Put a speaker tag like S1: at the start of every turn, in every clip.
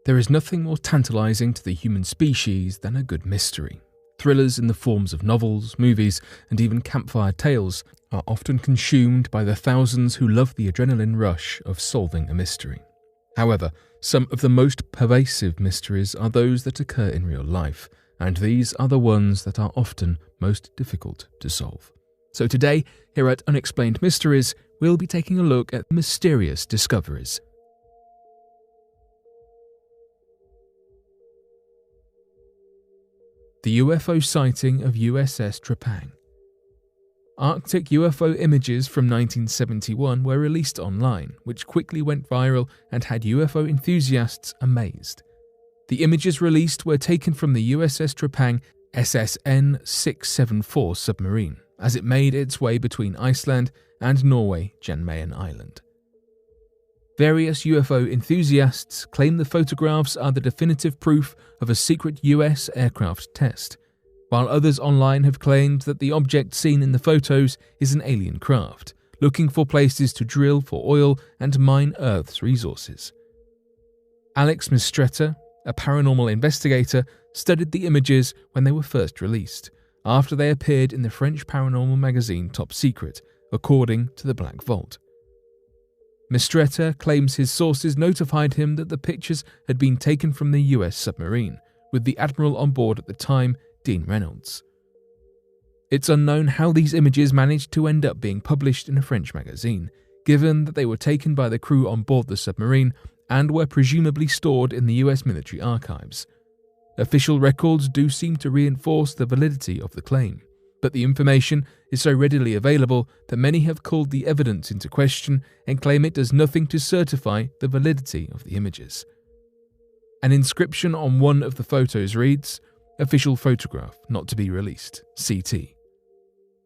S1: There is nothing more tantalising to the human species than a good mystery. Thrillers in the forms of novels, movies, and even campfire tales are often consumed by the thousands who love the adrenaline rush of solving a mystery. However, some of the most pervasive mysteries are those that occur in real life, and these are the ones that are often most difficult to solve. So today, here at Unexplained Mysteries, we'll be taking a look at mysterious discoveries. The UFO sighting of USS Trepang. Arctic UFO images from 1971 were released online, which quickly went viral and had UFO enthusiasts amazed. The images released were taken from the USS Trepang SSN 674 submarine, as it made its way between Iceland and Norway Jan Mayen Island. Various UFO enthusiasts claim the photographs are the definitive proof of a secret US aircraft test, while others online have claimed that the object seen in the photos is an alien craft, looking for places to drill for oil and mine Earth's resources. Alex Mistretta, a paranormal investigator, studied the images when they were first released, after they appeared in the French paranormal magazine Top Secret, according to the Black Vault. Mistretta claims his sources notified him that the pictures had been taken from the US submarine, with the admiral on board at the time, Dean Reynolds. It's unknown how these images managed to end up being published in a French magazine, given that they were taken by the crew on board the submarine and were presumably stored in the US military archives. Official records do seem to reinforce the validity of the claim, but the information is so readily available that many have called the evidence into question and claim it does nothing to certify the validity of the images. An inscription on one of the photos reads, "Official photograph not to be released, CT."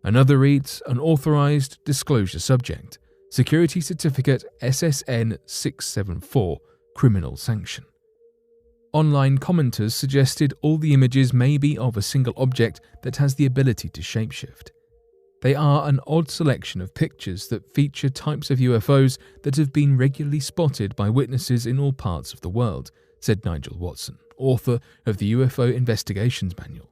S1: Another reads, "Unauthorized disclosure subject, security certificate SSN 674, criminal sanction." Online commenters suggested all the images may be of a single object that has the ability to shapeshift. They are an odd selection of pictures that feature types of UFOs that have been regularly spotted by witnesses in all parts of the world, said Nigel Watson, author of the UFO Investigations Manual.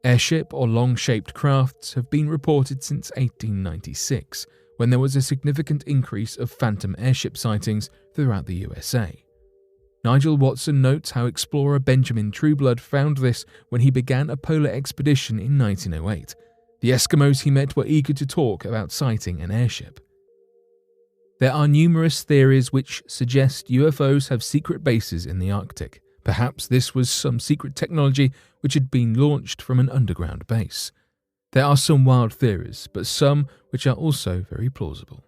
S1: Airship or long-shaped crafts have been reported since 1896, when there was a significant increase of phantom airship sightings throughout the USA. Nigel Watson notes how explorer Benjamin Trueblood found this when he began a polar expedition in 1908. The Eskimos he met were eager to talk about sighting an airship. There are numerous theories which suggest UFOs have secret bases in the Arctic. Perhaps this was some secret technology which had been launched from an underground base. There are some wild theories, but some which are also very plausible.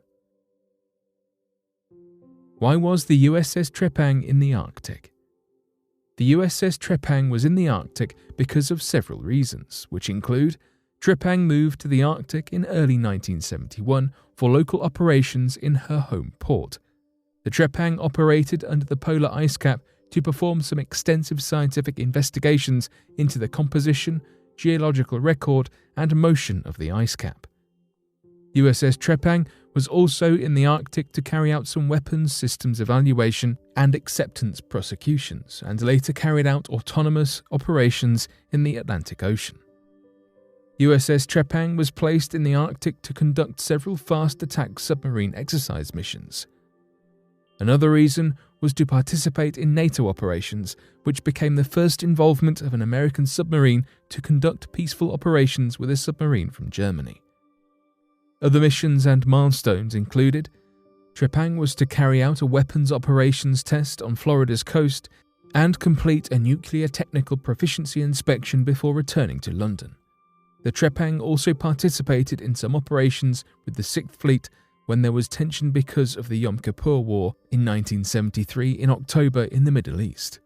S1: Why was the USS Trepang in the Arctic? The USS Trepang was in the Arctic because of several reasons, which include Trepang moved to the Arctic in early 1971 for local operations in her home port. The Trepang operated under the polar ice cap to perform some extensive scientific investigations into the composition, geological record, and motion of the ice cap. USS Trepang was also in the Arctic to carry out some weapons systems evaluation and acceptance prosecutions, and later carried out autonomous operations in the Atlantic Ocean. USS Trepang was placed in the Arctic to conduct several fast attack submarine exercise missions. Another reason was to participate in NATO operations, which became the first involvement of an American submarine to conduct peaceful operations with a submarine from Germany. Other missions and milestones included Trepang was to carry out a weapons operations test on Florida's coast and complete a nuclear technical proficiency inspection before returning to London. The Trepang also participated in some operations with the 6th Fleet when there was tension because of the Yom Kippur War in 1973 in October in the Middle East.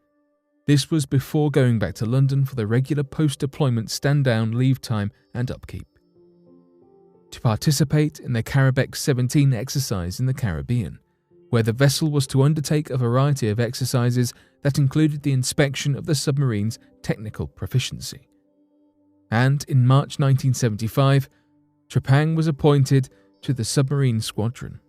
S1: This was before going back to London for the regular post-deployment stand-down, leave time and upkeep. To participate in the Carabec 17 exercise in the Caribbean, where the vessel was to undertake a variety of exercises that included the inspection of the submarine's technical proficiency. And in March 1975, Trepang was appointed to the submarine squadron.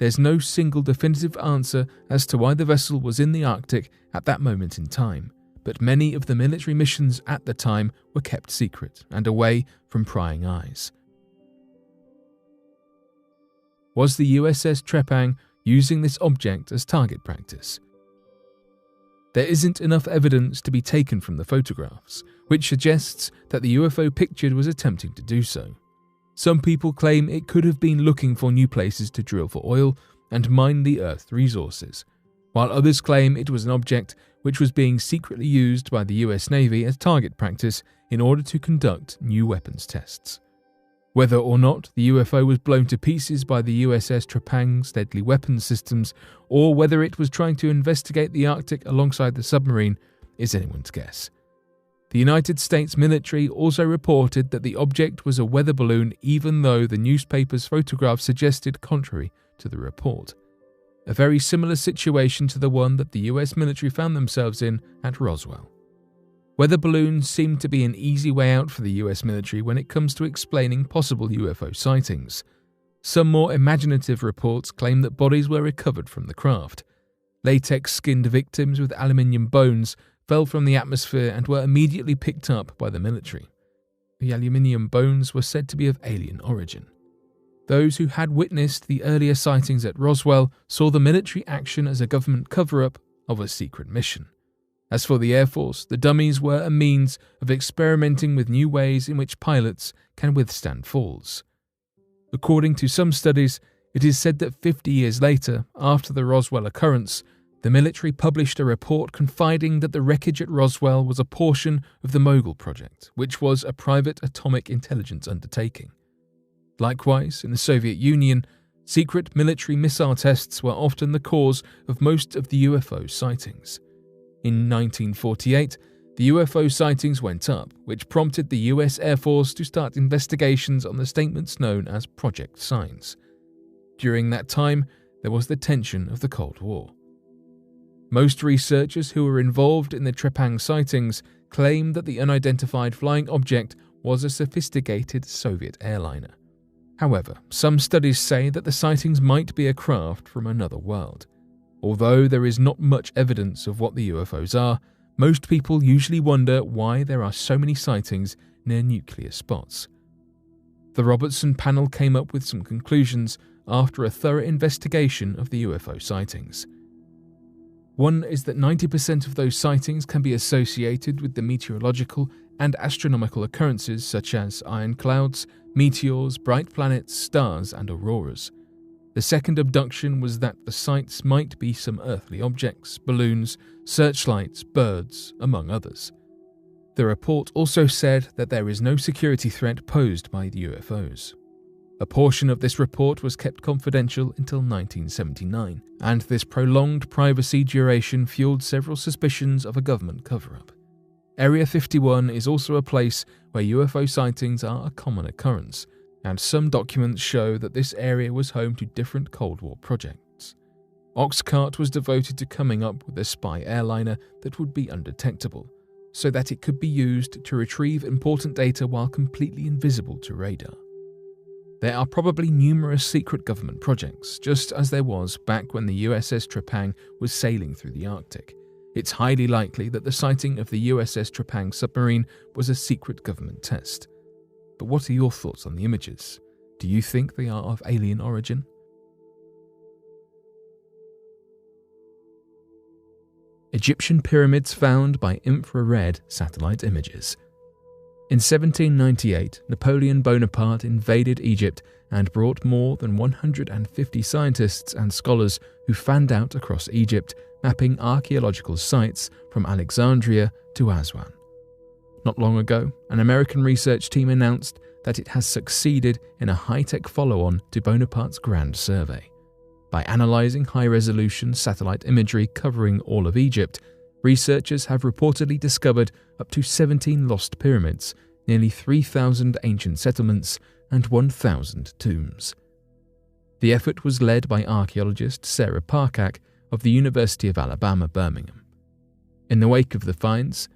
S1: there's no single definitive answer as to why the vessel was in the Arctic at that moment in time, but many of the military missions at the time were kept secret and away from prying eyes. Was the USS Trepang using this object as target practice? There isn't enough evidence to be taken from the photographs, which suggests that the UFO pictured was attempting to do so. Some people claim it could have been looking for new places to drill for oil and mine the Earth's resources, while others claim it was an object which was being secretly used by the US Navy as target practice in order to conduct new weapons tests. Whether or not the UFO was blown to pieces by the USS Trepang's deadly weapons systems, or whether it was trying to investigate the Arctic alongside the submarine, is anyone's guess. The United States military also reported that the object was a weather balloon, even though the newspaper's photographs suggested contrary to the report. A very similar situation to the one that the US military found themselves in at Roswell. Weather balloons seem to be an easy way out for the US military when it comes to explaining possible UFO sightings. Some more imaginative reports claim that bodies were recovered from the craft. Latex-skinned victims with aluminium bones fell from the atmosphere and were immediately picked up by the military. The aluminium bones were said to be of alien origin. Those who had witnessed the earlier sightings at Roswell saw the military action as a government cover-up of a secret mission. As for the Air Force, the dummies were a means of experimenting with new ways in which pilots can withstand falls. According to some studies, it is said that 50 years later, after the Roswell occurrence, the military published a report confiding that the wreckage at Roswell was a portion of the Mogul project, which was a private atomic intelligence undertaking. Likewise, in the Soviet Union, secret military missile tests were often the cause of most of the UFO sightings. In 1948, the UFO sightings went up, which prompted the US Air Force to start investigations on the statements known as Project Signs. During that time, there was the tension of the Cold War. Most researchers who were involved in the Trepang sightings claim that the unidentified flying object was a sophisticated Soviet airliner. However, some studies say that the sightings might be a craft from another world. Although there is not much evidence of what the UFOs are, most people usually wonder why there are so many sightings near nuclear spots. The Robertson panel came up with some conclusions after a thorough investigation of the UFO sightings. One is that 90% of those sightings can be associated with the meteorological and astronomical occurrences such as iron clouds, meteors, bright planets, stars, and auroras. The second abduction was that the sights might be some earthly objects, balloons, searchlights, birds, among others. The report also said that there is no security threat posed by the UFOs. A portion of this report was kept confidential until 1979, and this prolonged privacy duration fueled several suspicions of a government cover-up. Area 51 is also a place where UFO sightings are a common occurrence, and some documents show that this area was home to different Cold War projects. Oxcart was devoted to coming up with a spy airliner that would be undetectable, so that it could be used to retrieve important data while completely invisible to radar. There are probably numerous secret government projects, just as there was back when the USS Trepang was sailing through the Arctic. It's highly likely that the sighting of the USS Trepang submarine was a secret government test. But what are your thoughts on the images? Do you think they are of alien origin? Egyptian pyramids found by infrared satellite images. In 1798, Napoleon Bonaparte invaded Egypt and brought more than 150 scientists and scholars who fanned out across Egypt, mapping archaeological sites from Alexandria to Aswan. Not long ago, an American research team announced that it has succeeded in a high-tech follow-on to Bonaparte's Grand Survey. By analysing high-resolution satellite imagery covering all of Egypt, researchers have reportedly discovered up to 17 lost pyramids, nearly 3,000 ancient settlements, and 1,000 tombs. The effort was led by archaeologist Sarah Parcak of the University of Alabama, Birmingham. In the wake of the finds,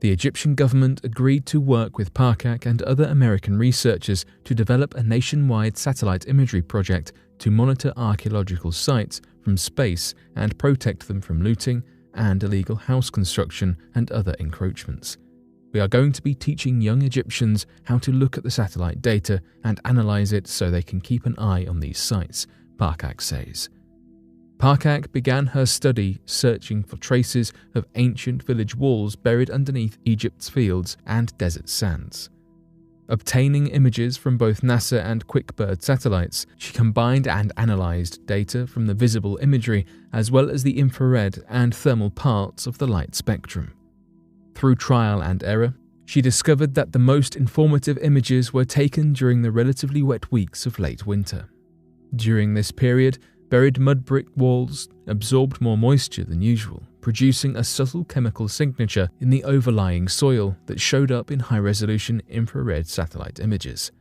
S1: The Egyptian government agreed to work with Parcak and other American researchers to develop a nationwide satellite imagery project to monitor archaeological sites from space and protect them from looting and illegal house construction and other encroachments. We are going to be teaching young Egyptians how to look at the satellite data and analyze it so they can keep an eye on these sites, Parcak says. Parcak began her study searching for traces of ancient village walls buried underneath Egypt's fields and desert sands. Obtaining images from both NASA and QuickBird satellites, she combined and analyzed data from the visible imagery as well as the infrared and thermal parts of the light spectrum. Through trial and error, she discovered that the most informative images were taken during the relatively wet weeks of late winter. During this period, buried mud brick walls absorbed more moisture than usual, producing a subtle chemical signature in the overlying soil that showed up in high-resolution infrared satellite images.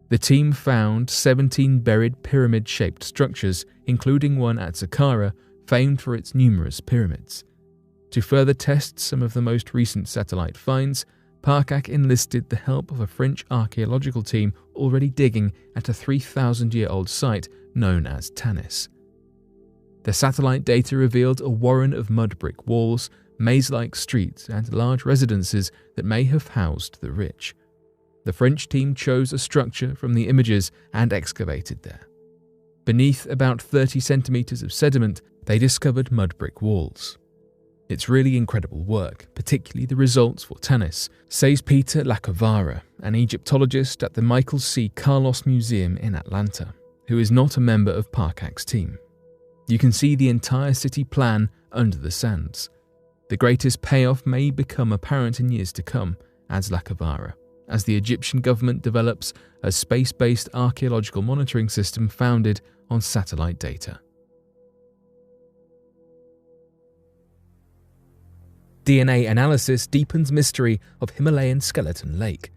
S1: The team found 17 buried pyramid-shaped structures, including one at Saqqara, famed for its numerous pyramids. To further test some of the most recent satellite finds, Parcak enlisted the help of a French archaeological team already digging at a 3,000-year-old site known as Tanis. The satellite data revealed a warren of mud brick walls, maze-like streets, and large residences that may have housed the rich. The French team chose a structure from the images and excavated there. Beneath about 30 centimeters of sediment, they discovered mud brick walls. It's really incredible work, particularly the results for Tanis, says Peter Lacovara, an Egyptologist at the Michael C. Carlos Museum in Atlanta, who is not a member of Parcak's team. You can see the entire city plan under the sands. The greatest payoff may become apparent in years to come, adds Lacovara, as the Egyptian government develops a space-based archaeological monitoring system founded on satellite data. DNA analysis deepens mystery of Himalayan skeleton lake.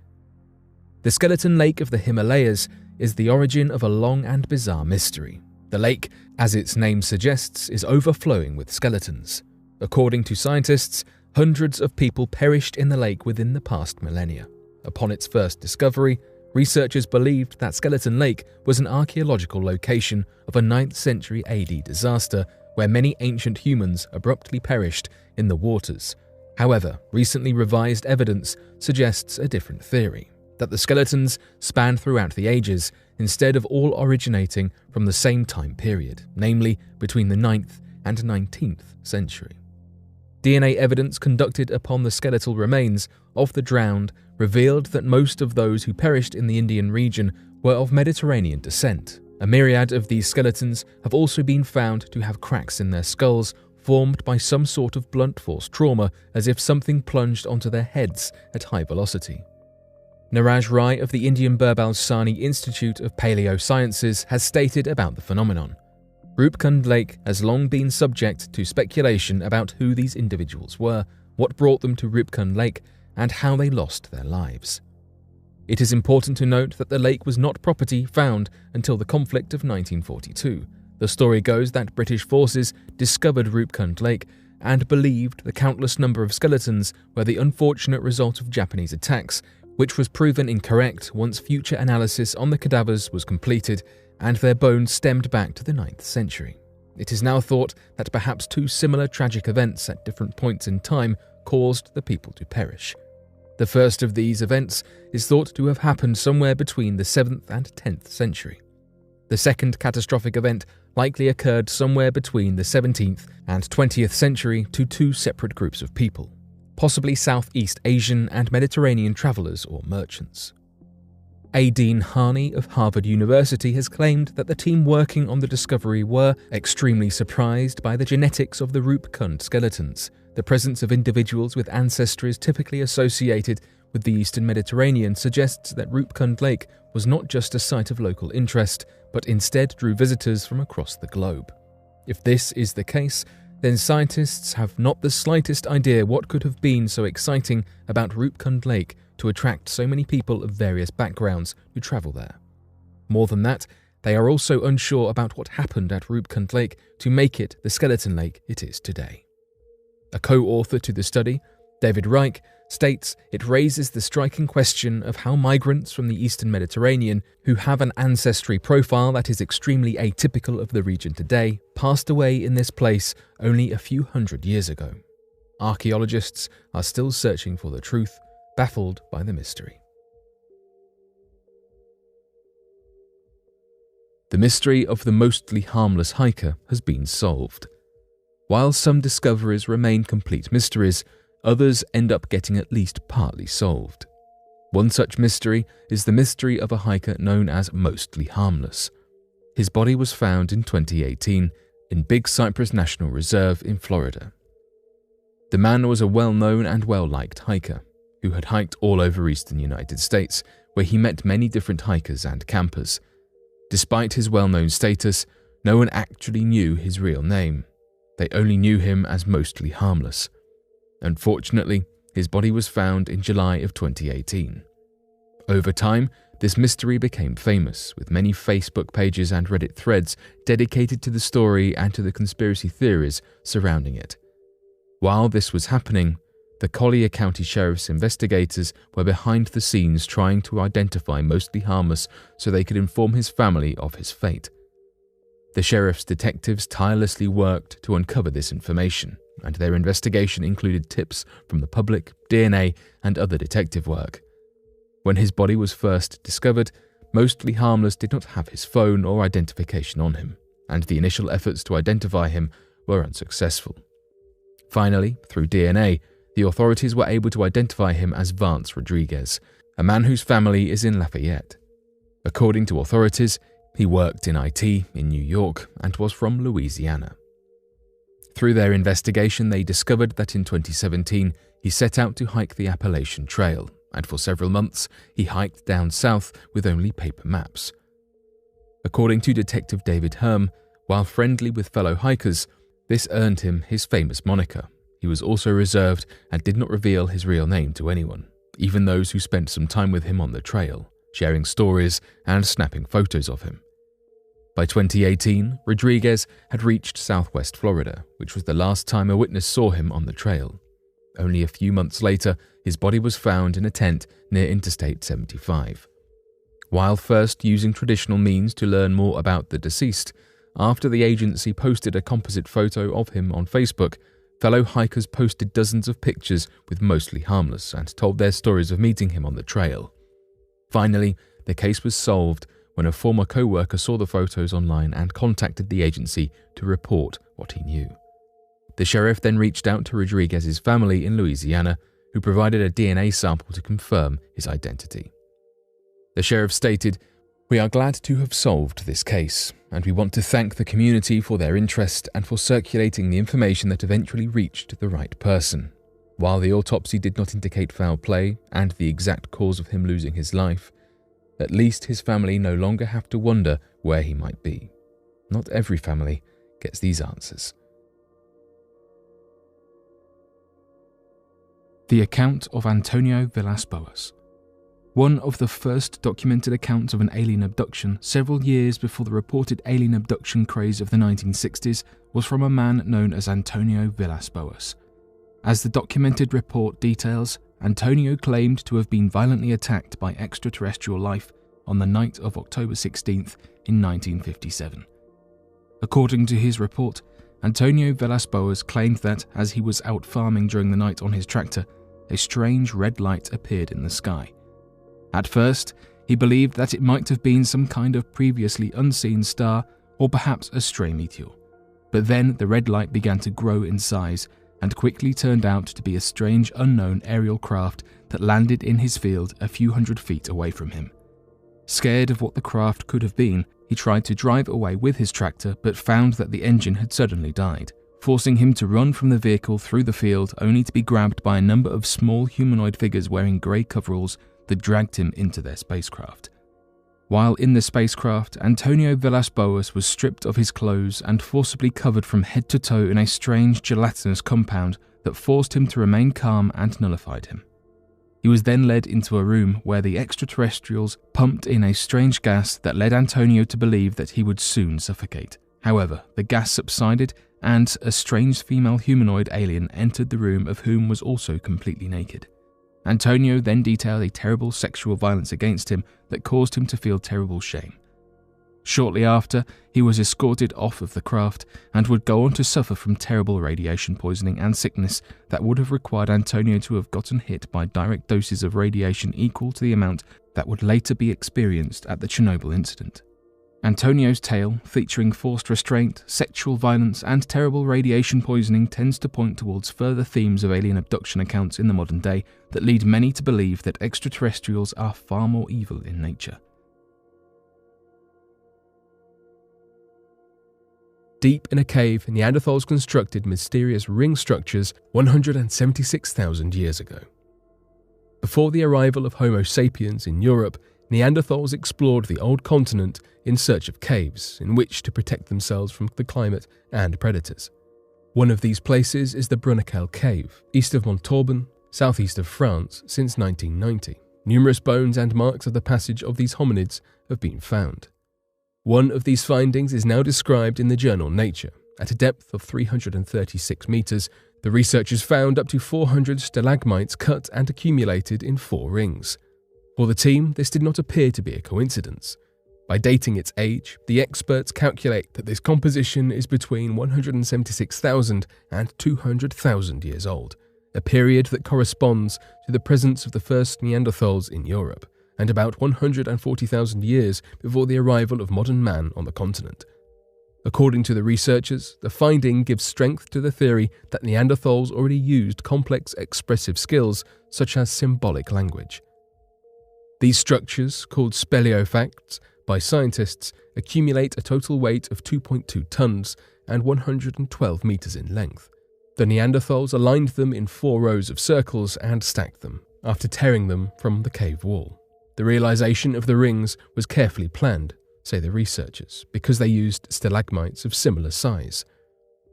S1: The skeleton lake of the Himalayas is the origin of a long and bizarre mystery. The lake, as its name suggests, is overflowing with skeletons. According to scientists, hundreds of people perished in the lake within the past millennia. Upon its first discovery, researchers believed that Skeleton Lake was an archaeological location of a 9th century AD disaster where many ancient humans abruptly perished in the waters. However, recently revised evidence suggests a different theory, that the skeletons span throughout the ages instead of all originating from the same time period, namely between the 9th and 19th century. DNA evidence conducted upon the skeletal remains of the drowned revealed that most of those who perished in the Indian region were of Mediterranean descent. A myriad of these skeletons have also been found to have cracks in their skulls formed by some sort of blunt force trauma, as if something plunged onto their heads at high velocity. Niraj Rai of the Indian Birbal Sahni Institute of Paleosciences has stated about the phenomenon. Rupkund Lake has long been subject to speculation about who these individuals were, what brought them to Rupkund Lake, and how they lost their lives. It is important to note that the lake was not property found until the conflict of 1942. The story goes that British forces discovered Rupkund Lake and believed the countless number of skeletons were the unfortunate result of Japanese attacks, which was proven incorrect once future analysis on the cadavers was completed and their bones stemmed back to the 9th century. It is now thought that perhaps two similar tragic events at different points in time caused the people to perish. The first of these events is thought to have happened somewhere between the 7th and 10th century. The second catastrophic event likely occurred somewhere between the 17th and 20th century to two separate groups of people, possibly Southeast Asian and Mediterranean travelers or merchants. Dean Harney of Harvard University has claimed that the team working on the discovery were extremely surprised by the genetics of the Rupkund skeletons. The presence of individuals with ancestries typically associated with the Eastern Mediterranean suggests that Rupkund Lake was not just a site of local interest, but instead drew visitors from across the globe. If this is the case, then scientists have not the slightest idea what could have been so exciting about Rupkund Lake to attract so many people of various backgrounds who travel there. More than that, they are also unsure about what happened at Rupkund Lake to make it the skeleton lake it is today. A co-author to the study, David Reich states it raises the striking question of how migrants from the Eastern Mediterranean, who have an ancestry profile that is extremely atypical of the region today, passed away in this place only a few hundred years ago. Archaeologists are still searching for the truth, baffled by the mystery. The mystery of the mostly harmless hiker has been solved. While some discoveries remain complete mysteries, others end up getting at least partly solved. One such mystery is the mystery of a hiker known as Mostly Harmless. His body was found in 2018 in Big Cypress National Reserve in Florida. The man was a well-known and well-liked hiker who had hiked all over eastern United States, where he met many different hikers and campers. Despite his well-known status, no one actually knew his real name. They only knew him as Mostly Harmless. Unfortunately, his body was found in July of 2018. Over time, this mystery became famous, with many Facebook pages and Reddit threads dedicated to the story and to the conspiracy theories surrounding it. While this was happening, the Collier County Sheriff's investigators were behind the scenes trying to identify Mostly Harmless so they could inform his family of his fate. The sheriff's detectives tirelessly worked to uncover this information, and their investigation included tips from the public, DNA, and other detective work. When his body was first discovered, Mostly Harmless did not have his phone or identification on him, and the initial efforts to identify him were unsuccessful. Finally, through DNA, the authorities were able to identify him as Vance Rodriguez, a man whose family is in Lafayette. According to authorities, he worked in IT in New York and was from Louisiana. Through their investigation, they discovered that in 2017, he set out to hike the Appalachian Trail, and for several months, he hiked down south with only paper maps. According to Detective David Herm, while friendly with fellow hikers, this earned him his famous moniker. He was also reserved and did not reveal his real name to anyone, even those who spent some time with him on the trail, sharing stories and snapping photos of him. By 2018, Rodriguez had reached southwest Florida, which was the last time a witness saw him on the trail. Only a few months later, his body was found in a tent near Interstate 75. While first using traditional means to learn more about the deceased, after the agency posted a composite photo of him on Facebook, fellow hikers posted dozens of pictures with Mostly Harmless and told their stories of meeting him on the trail. Finally, the case was solved when a former co-worker saw the photos online and contacted the agency to report what he knew. The sheriff then reached out to Rodriguez's family in Louisiana, who provided a DNA sample to confirm his identity. The sheriff stated, "We are glad to have solved this case, and we want to thank the community for their interest and for circulating the information that eventually reached the right person. While the autopsy did not indicate foul play and the exact cause of him losing his life, at least his family no longer have to wonder where he might be. Not every family gets these answers." The account of Antonio Villas-Boas. One of the first documented accounts of an alien abduction several years before the reported alien abduction craze of the 1960s was from a man known as Antonio Villas-Boas. As the documented report details, Antonio claimed to have been violently attacked by extraterrestrial life on the night of October 16th in 1957. According to his report, Antonio Villas-Boas claimed that as he was out farming during the night on his tractor, a strange red light appeared in the sky. At first, he believed that it might have been some kind of previously unseen star or perhaps a stray meteor. But then the red light began to grow in size and quickly turned out to be a strange unknown aerial craft that landed in his field a few hundred feet away from him. Scared of what the craft could have been, he tried to drive away with his tractor but found that the engine had suddenly died, forcing him to run from the vehicle through the field only to be grabbed by a number of small humanoid figures wearing grey coveralls that dragged him into their spacecraft. While in the spacecraft, Antonio Villas-Boas was stripped of his clothes and forcibly covered from head to toe in a strange gelatinous compound that forced him to remain calm and nullified him. He was then led into a room where the extraterrestrials pumped in a strange gas that led Antonio to believe that he would soon suffocate. However, the gas subsided
S2: and a strange female humanoid alien entered the room, of whom was also completely naked. Antonio then detailed a terrible sexual violence against him that caused him to feel terrible shame. Shortly after, he was escorted off of the craft and would go on to suffer from terrible radiation poisoning and sickness that would have required Antonio to have gotten hit by direct doses of radiation equal to the amount that would later be experienced at the Chernobyl incident. Antonio's tale, featuring forced restraint, sexual violence, and terrible radiation poisoning, tends to point towards further themes of alien abduction accounts in the modern day that lead many to believe that extraterrestrials are far more evil in nature.
S3: Deep in a cave, Neanderthals constructed mysterious ring structures 176,000 years ago. Before the arrival of Homo sapiens in Europe, Neanderthals explored the old continent in search of caves in which to protect themselves from the climate and predators. One of these places is the Brunnikel Cave, east of Montauban, southeast of France, since 1990. Numerous bones and marks of the passage of these hominids have been found. One of these findings is now described in the journal Nature. At a depth of 336 meters, the researchers found up to 400 stalagmites cut and accumulated in 4 rings. For the team, this did not appear to be a coincidence. By dating its age, the experts calculate that this composition is between 176,000 and 200,000 years old, a period that corresponds to the presence of the first Neanderthals in Europe, and about 140,000 years before the arrival of modern man on the continent. According to the researchers, the finding gives strength to the theory that Neanderthals already used complex expressive skills such as symbolic language. These structures, called speleofacts by scientists, accumulate a total weight of 2.2 tons and 112 meters in length. The Neanderthals aligned them in 4 rows of circles and stacked them, after tearing them from the cave wall. The realization of the rings was carefully planned, say the researchers, because they used stalagmites of similar size.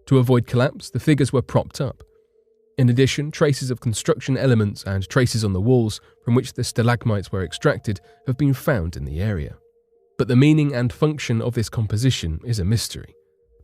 S3: To avoid collapse, the figures were propped up. In addition, traces of construction elements and traces on the walls from which the stalagmites were extracted have been found in the area. But the meaning and function of this composition is a mystery.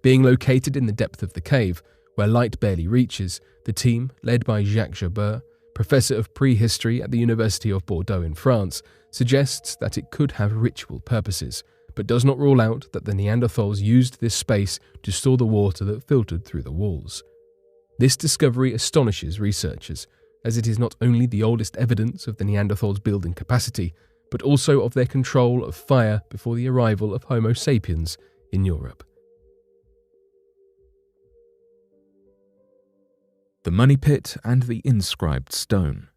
S3: Being located in the depth of the cave, where light barely reaches, the team, led by Jacques Jabeur, professor of prehistory at the University of Bordeaux in France, suggests that it could have ritual purposes, but does not rule out that the Neanderthals used this space to store the water that filtered through the walls. This discovery astonishes researchers, as it is not only the oldest evidence of the Neanderthals' building capacity, but also of their control of fire before the arrival of Homo sapiens in Europe.
S1: The Money Pit and the Inscribed Stone.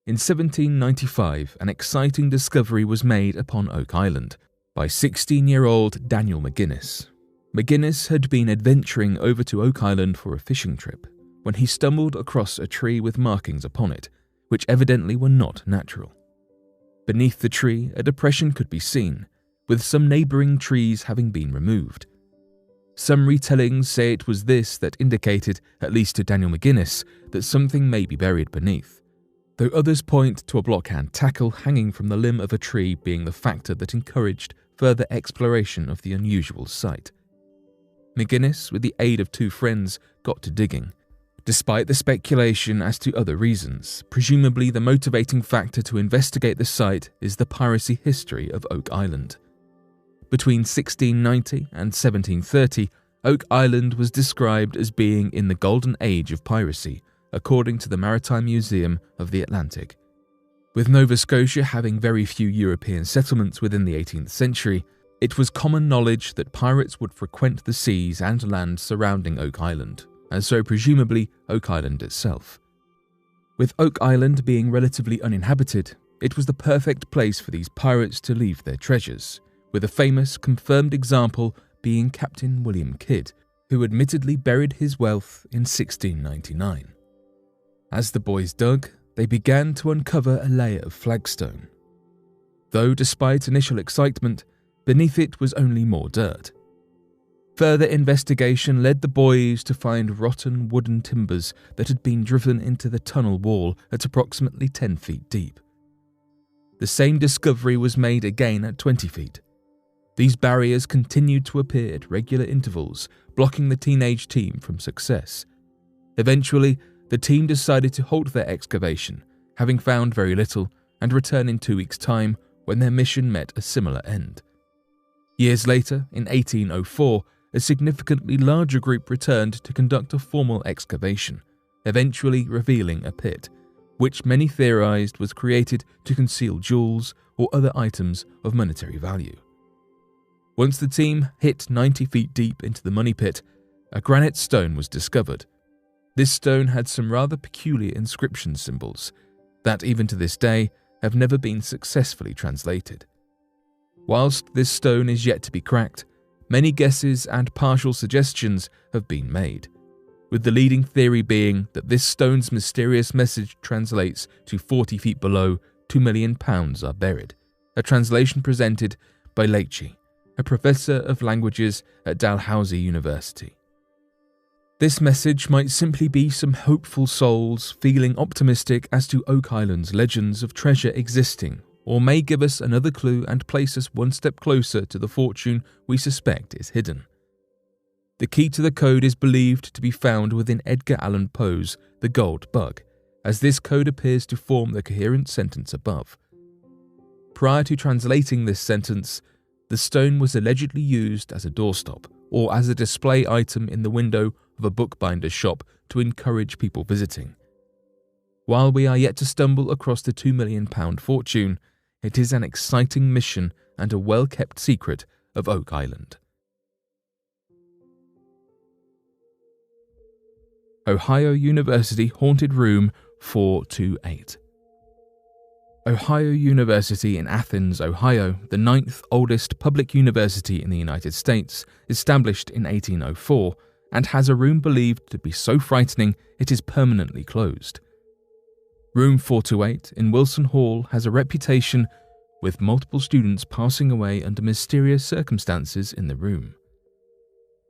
S1: In 1795, an exciting discovery was made upon Oak Island by 16-year-old Daniel McGuinness. McGuinness had been adventuring over to Oak Island for a fishing trip when he stumbled across a tree with markings upon it, which evidently were not natural. Beneath the tree, a depression could be seen, with some neighbouring trees having been removed. Some retellings say it was this that indicated, at least to Daniel McGuinness, that something may be buried beneath, though others point to a block-hand tackle hanging from the limb of a tree being the factor that encouraged further exploration of the unusual site. McGuinness, with the aid of 2 friends, got to digging, despite the speculation as to other reasons. Presumably the motivating factor to investigate the site is the piracy history of Oak Island. Between 1690 and 1730, Oak Island was described as being in the golden age of piracy, according to the Maritime Museum of the Atlantic. With Nova Scotia having very few European settlements within the 18th century, it was common knowledge that pirates would frequent the seas and land surrounding Oak Island, and so presumably Oak Island itself. With Oak Island being relatively uninhabited, it was the perfect place for these pirates to leave their treasures, with a famous confirmed example being Captain William Kidd, who admittedly buried his wealth in 1699. As the boys dug, they began to uncover a layer of flagstone. Though despite initial excitement, beneath it was only more dirt. Further investigation led the boys to find rotten wooden timbers that had been driven into the tunnel wall at approximately 10 feet deep. The same discovery was made again at 20 feet. These barriers continued to appear at regular intervals, blocking the teenage team from success. Eventually, the team decided to halt their excavation, having found very little, and return in 2 weeks' time when their mission met a similar end. Years later, in 1804, a significantly larger group returned to conduct a formal excavation, eventually revealing a pit, which many theorized was created to conceal jewels or other items of monetary value. Once the team hit 90 feet deep into the money pit, a granite stone was discovered. This stone had some rather peculiar inscription symbols that, even to this day, have never been successfully translated. Whilst this stone is yet to be cracked, many guesses and partial suggestions have been made, with the leading theory being that this stone's mysterious message translates to 40 feet below, £2 million are buried, a translation presented by Leitchi, a professor of languages at Dalhousie University. This message might simply be some hopeful souls feeling optimistic as to Oak Island's legends of treasure existing, or may give us another clue and place us one step closer to the fortune we suspect is hidden. The key to the code is believed to be found within Edgar Allan Poe's The Gold Bug, as this code appears to form the coherent sentence above. Prior to translating this sentence, the stone was allegedly used as a doorstop or as a display item in the window of a bookbinder's shop to encourage people visiting. While we are yet to stumble across the £2 million fortune, it is an exciting mission and a well-kept secret of Oak Island. Ohio University Haunted Room 428. Ohio University in Athens, Ohio, the 9th oldest public university in the United States, established in 1804, and has a room believed to be so frightening it is permanently closed. Room 428 in Wilson Hall has a reputation, with multiple students passing away under mysterious circumstances in the room.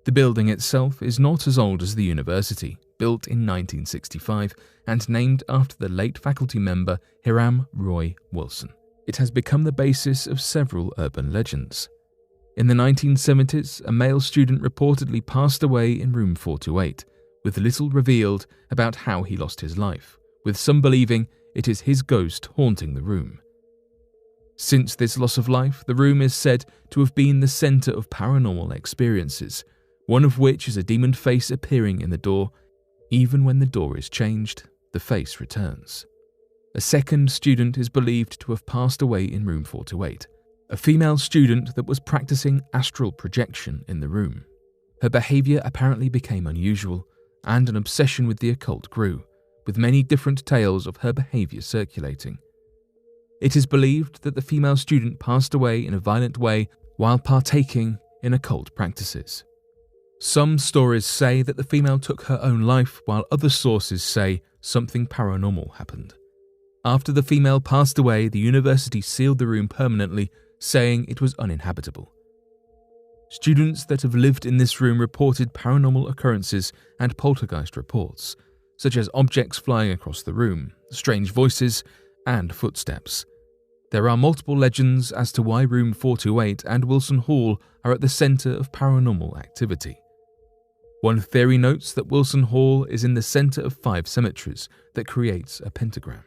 S1: The building itself is not as old as the university, built in 1965 and named after the late faculty member Hiram Roy Wilson. It has become the basis of several urban legends. In the 1970s, a male student reportedly passed away in room 428, with little revealed about how he lost his life, with some believing it is his ghost haunting the room. Since this loss of life, the room is said to have been the center of paranormal experiences, one of which is a demon face appearing in the door. Even when the door is changed, the face returns. A second student is believed to have passed away in room 428, a female student that was practicing astral projection in the room. Her behavior apparently became unusual, and an obsession with the occult grew, with many different tales of her behavior circulating. It is believed that the female student passed away in a violent way while partaking in occult practices. Some stories say that the female took her own life, while other sources say something paranormal happened. After the female passed away, the university sealed the room permanently, saying it was uninhabitable. Students that have lived in this room reported paranormal occurrences and poltergeist reports, such as objects flying across the room, strange voices, and footsteps. There are multiple legends as to why room 428 and Wilson Hall are at the center of paranormal activity. One theory notes that Wilson Hall is in the center of 5 cemeteries that creates a pentagram.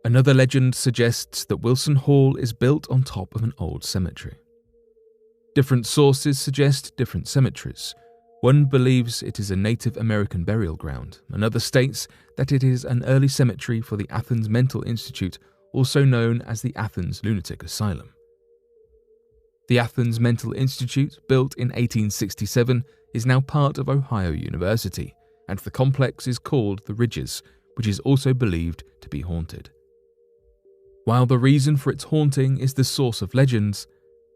S1: Another legend suggests that Wilson Hall is built on top of an old cemetery. Different sources suggest different cemeteries. One believes it is a Native American burial ground. Another states that it is an early cemetery for the Athens Mental Institute, also known as the Athens Lunatic Asylum. The Athens Mental Institute, built in 1867, is now part of Ohio University, and the complex is called the Ridges, which is also believed to be haunted. While the reason for its haunting is the source of legends,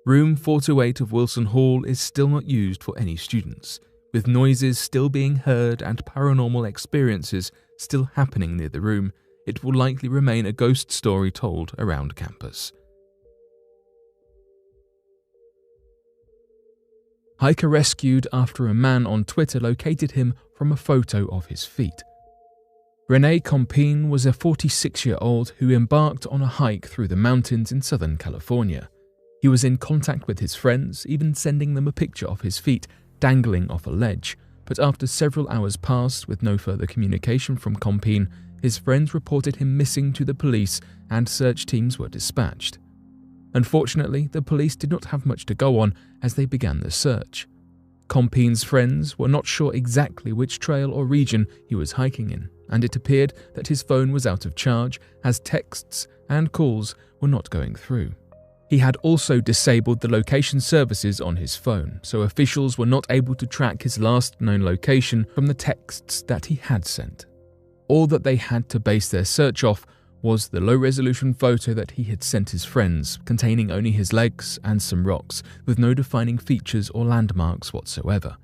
S1: room 428 of Wilson Hall is still not used for any students, with noises still being heard and paranormal experiences still happening near the room. It will likely remain a ghost story told around campus. Hiker rescued after a man on Twitter located him from a photo of his feet. Rene Compine was a 46-year-old who embarked on a hike through the mountains in Southern California. He was in contact with his friends, even sending them a picture of his feet dangling off a ledge, but after several hours passed with no further communication from Compine, his friends reported him missing to the police and search teams were dispatched. Unfortunately, the police did not have much to go on as they began the search. Compine's friends were not sure exactly which trail or region he was hiking in, and it appeared that his phone was out of charge as texts and calls were not going through. He had also disabled the location services on his phone, so officials were not able to track his last known location from the texts that he had sent. All that they had to base their search off was the low-resolution photo that he had sent his friends, containing only his legs and some rocks, with no defining features or landmarks whatsoever.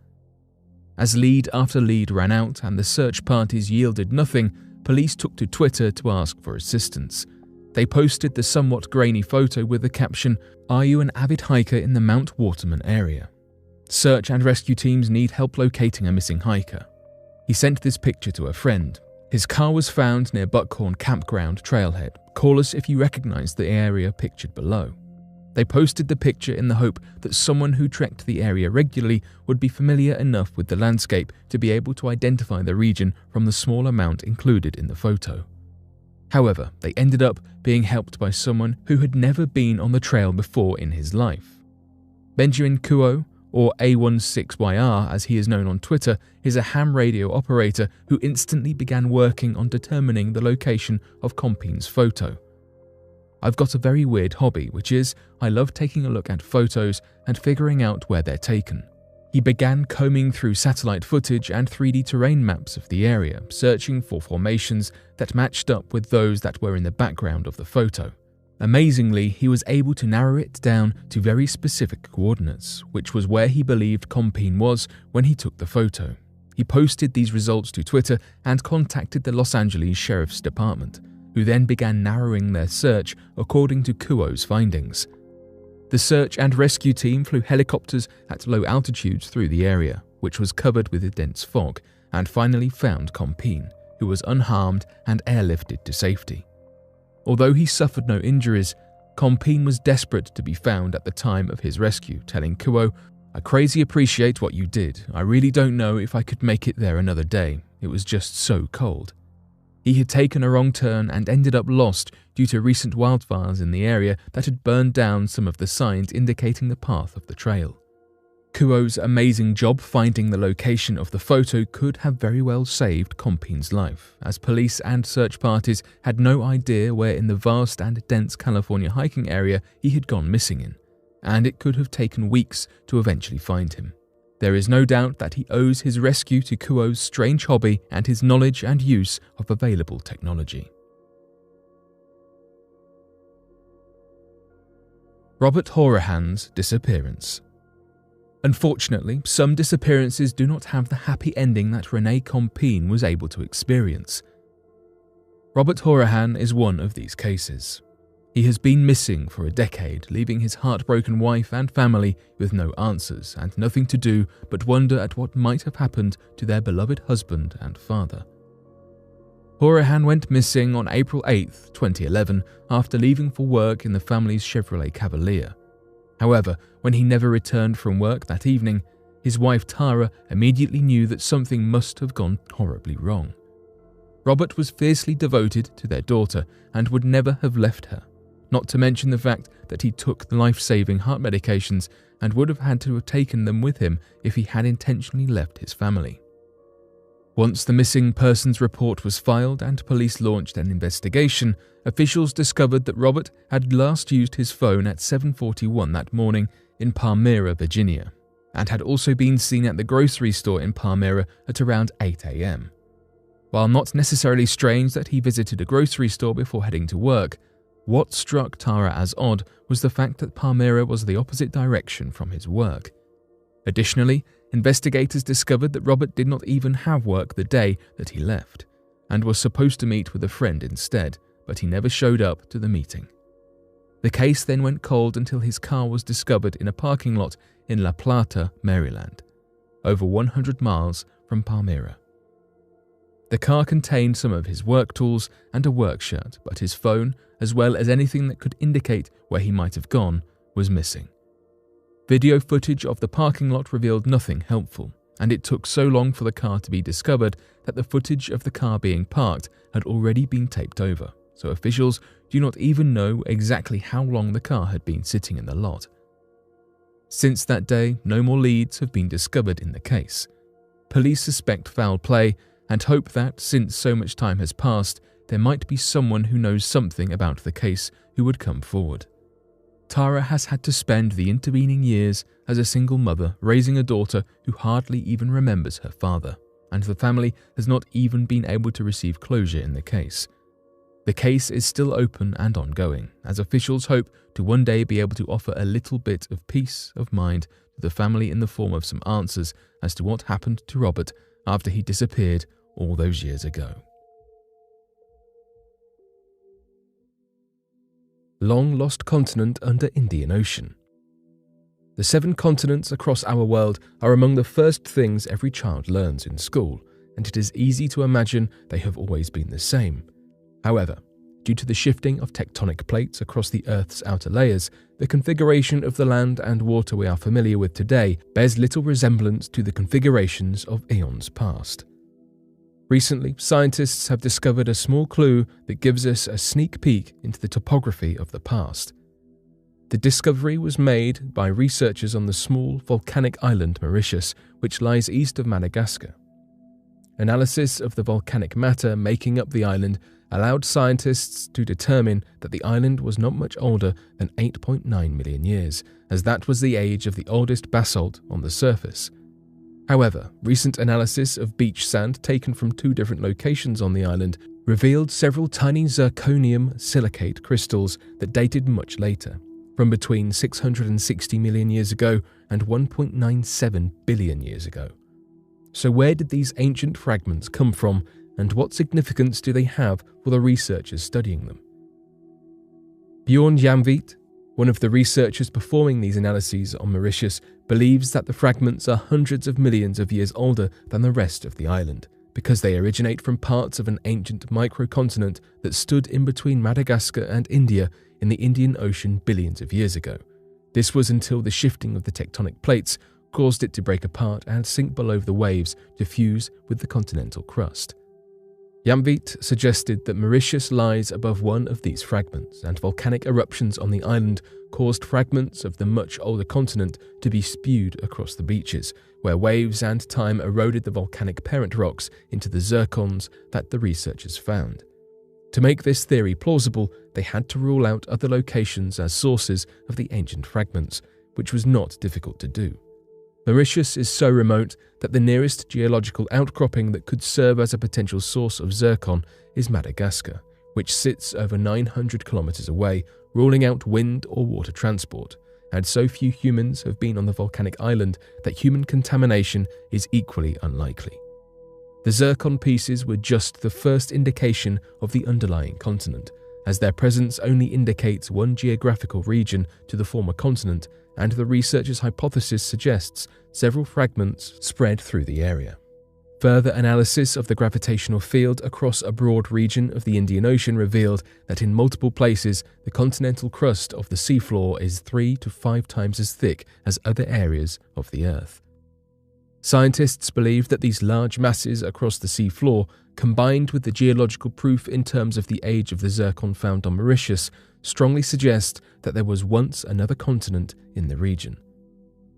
S1: As lead after lead ran out and the search parties yielded nothing, police took to Twitter to ask for assistance. They posted the somewhat grainy photo with the caption, "Are you an avid hiker in the Mount Waterman area? Search and rescue teams need help locating a missing hiker." He sent this picture to a friend. His car was found near Buckhorn Campground trailhead. Call us if you recognize the area pictured below. They posted the picture in the hope that someone who trekked the area regularly would be familiar enough with the landscape to be able to identify the region from the small amount included in the photo. However, they ended up being helped by someone who had never been on the trail before in his life. Benjamin Kuo, or A16YR as he is known on Twitter, is a ham radio operator who instantly began working on determining the location of Compine's photo. "I've got a very weird hobby, which is I love taking a look at photos and figuring out where they're taken." He began combing through satellite footage and 3D terrain maps of the area, searching for formations that matched up with those that were in the background of the photo. Amazingly, he was able to narrow it down to very specific coordinates, which was where he believed Compine was when he took the photo. He posted these results to Twitter and contacted the Los Angeles Sheriff's Department, who then began narrowing their search according to Kuo's findings. The search and rescue team flew helicopters at low altitudes through the area, which was covered with a dense fog, and finally found Compine, who was unharmed and airlifted to safety. Although he suffered no injuries, Compine was desperate to be found at the time of his rescue, telling Kuo, "I crazy appreciate what you did. I really don't know if I could make it there another day. It was just so cold." He had taken a wrong turn and ended up lost due to recent wildfires in the area that had burned down some of the signs indicating the path of the trail. Kuo's amazing job finding the location of the photo could have very well saved Compine's life, as police and search parties had no idea where in the vast and dense California hiking area he had gone missing in, and it could have taken weeks to eventually find him. There is no doubt that he owes his rescue to Kuo's strange hobby and his knowledge and use of available technology. Robert Horahan's disappearance. Unfortunately, some disappearances do not have the happy ending that René Compine was able to experience. Robert Horan is one of these cases. He has been missing for a decade, leaving his heartbroken wife and family with no answers and nothing to do but wonder at what might have happened to their beloved husband and father. Horan went missing on April 8, 2011, after leaving for work in the family's Chevrolet Cavalier. However, when he never returned from work that evening, his wife Tara immediately knew that something must have gone horribly wrong. Robert was fiercely devoted to their daughter and would never have left her, not to mention the fact that he took the life-saving heart medications and would have had to have taken them with him if he had intentionally left his family. Once the missing persons report was filed and police launched an investigation, officials discovered that Robert had last used his phone at 7:41 that morning in Palmyra, Virginia, and had also been seen at the grocery store in Palmyra at around 8 a.m. While not necessarily strange that he visited a grocery store before heading to work, what struck Tara as odd was the fact that Palmyra was the opposite direction from his work. Additionally, investigators discovered that Robert did not even have work the day that he left, and was supposed to meet with a friend instead, but he never showed up to the meeting. The case then went cold until his car was discovered in a parking lot in La Plata, Maryland, over 100 miles from Palmyra. The car contained some of his work tools and a work shirt, but his phone, as well as anything that could indicate where he might have gone, was missing. Video footage of the parking lot revealed nothing helpful, and it took so long for the car to be discovered that the footage of the car being parked had already been taped over, so officials do not even know exactly how long the car had been sitting in the lot. Since that day, no more leads have been discovered in the case. Police suspect foul play and hope that, since so much time has passed, there might be someone who knows something about the case who would come forward. Tara has had to spend the intervening years as a single mother raising a daughter who hardly even remembers her father, and the family has not even been able to receive closure in the case. The case is still open and ongoing, as officials hope to one day be able to offer a little bit of peace of mind to the family in the form of some answers as to what happened to Robert after he disappeared all those years ago. Long-lost continent under Indian Ocean. The 7 continents across our world are among the first things every child learns in school, and it is easy to imagine they have always been the same. However, due to the shifting of tectonic plates across the Earth's outer layers, the configuration of the land and water we are familiar with today bears little resemblance to the configurations of eons past. Recently, scientists have discovered a small clue that gives us a sneak peek into the topography of the past. The discovery was made by researchers on the small volcanic island Mauritius, which lies east of Madagascar. Analysis of the volcanic matter making up the island allowed scientists to determine that the island was not much older than 8.9 million years, as that was the age of the oldest basalt on the surface. However, recent analysis of beach sand taken from 2 different locations on the island revealed several tiny zirconium silicate crystals that dated much later, from between 660 million years ago and 1.97 billion years ago. So where did these ancient fragments come from, and what significance do they have for the researchers studying them? Bjorn Jamvit, one of the researchers performing these analyses on Mauritius, believes that the fragments are hundreds of millions of years older than the rest of the island, because they originate from parts of an ancient microcontinent that stood in between Madagascar and India in the Indian Ocean billions of years ago. This was until the shifting of the tectonic plates caused it to break apart and sink below the waves to fuse with the continental crust. Jamvit suggested that Mauritius lies above one of these fragments, and volcanic eruptions on the island caused fragments of the much older continent to be spewed across the beaches, where waves and time eroded the volcanic parent rocks into the zircons that the researchers found. To make this theory plausible, they had to rule out other locations as sources of the ancient fragments, which was not difficult to do. Mauritius is so remote that the nearest geological outcropping that could serve as a potential source of zircon is Madagascar, which sits over 900 kilometers away, ruling out wind or water transport, and so few humans have been on the volcanic island that human contamination is equally unlikely. The zircon pieces were just the first indication of the underlying continent, as their presence only indicates one geographical region to the former continent, and the researchers' hypothesis suggests several fragments spread through the area. Further analysis of the gravitational field across a broad region of the Indian Ocean revealed that in multiple places the continental crust of the seafloor is 3 to 5 times as thick as other areas of the Earth. Scientists believe that these large masses across the seafloor, combined with the geological proof in terms of the age of the zircon found on Mauritius, strongly suggest that there was once another continent in the region.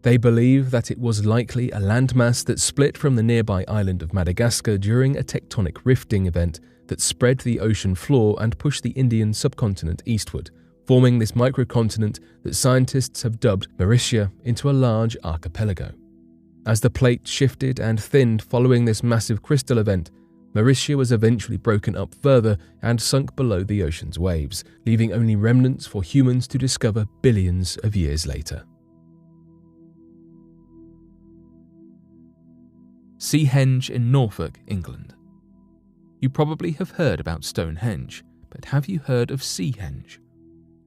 S1: They believe that it was likely a landmass that split from the nearby island of Madagascar during a tectonic rifting event that spread the ocean floor and pushed the Indian subcontinent eastward, forming this microcontinent that scientists have dubbed Mauritia into a large archipelago. As the plate shifted and thinned following this massive crystal event, Mauritia was eventually broken up further and sunk below the ocean's waves, leaving only remnants for humans to discover billions of years later.
S2: Seahenge in Norfolk, England. You probably have heard about Stonehenge, but have you heard of Seahenge?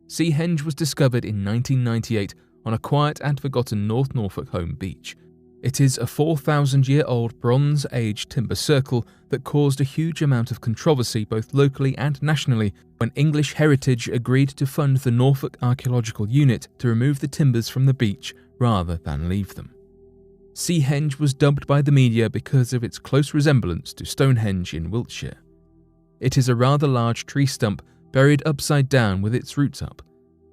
S2: Seahenge was discovered in 1998 on a quiet and forgotten North Norfolk home beach.
S1: It is a 4,000-year-old Bronze Age timber circle that caused a huge amount of controversy both locally and nationally when English Heritage agreed to fund the Norfolk Archaeological Unit to remove the timbers from the beach rather than leave them. Seahenge was dubbed by the media because of its close resemblance to Stonehenge in Wiltshire. It is a rather large tree stump buried upside down with its roots up.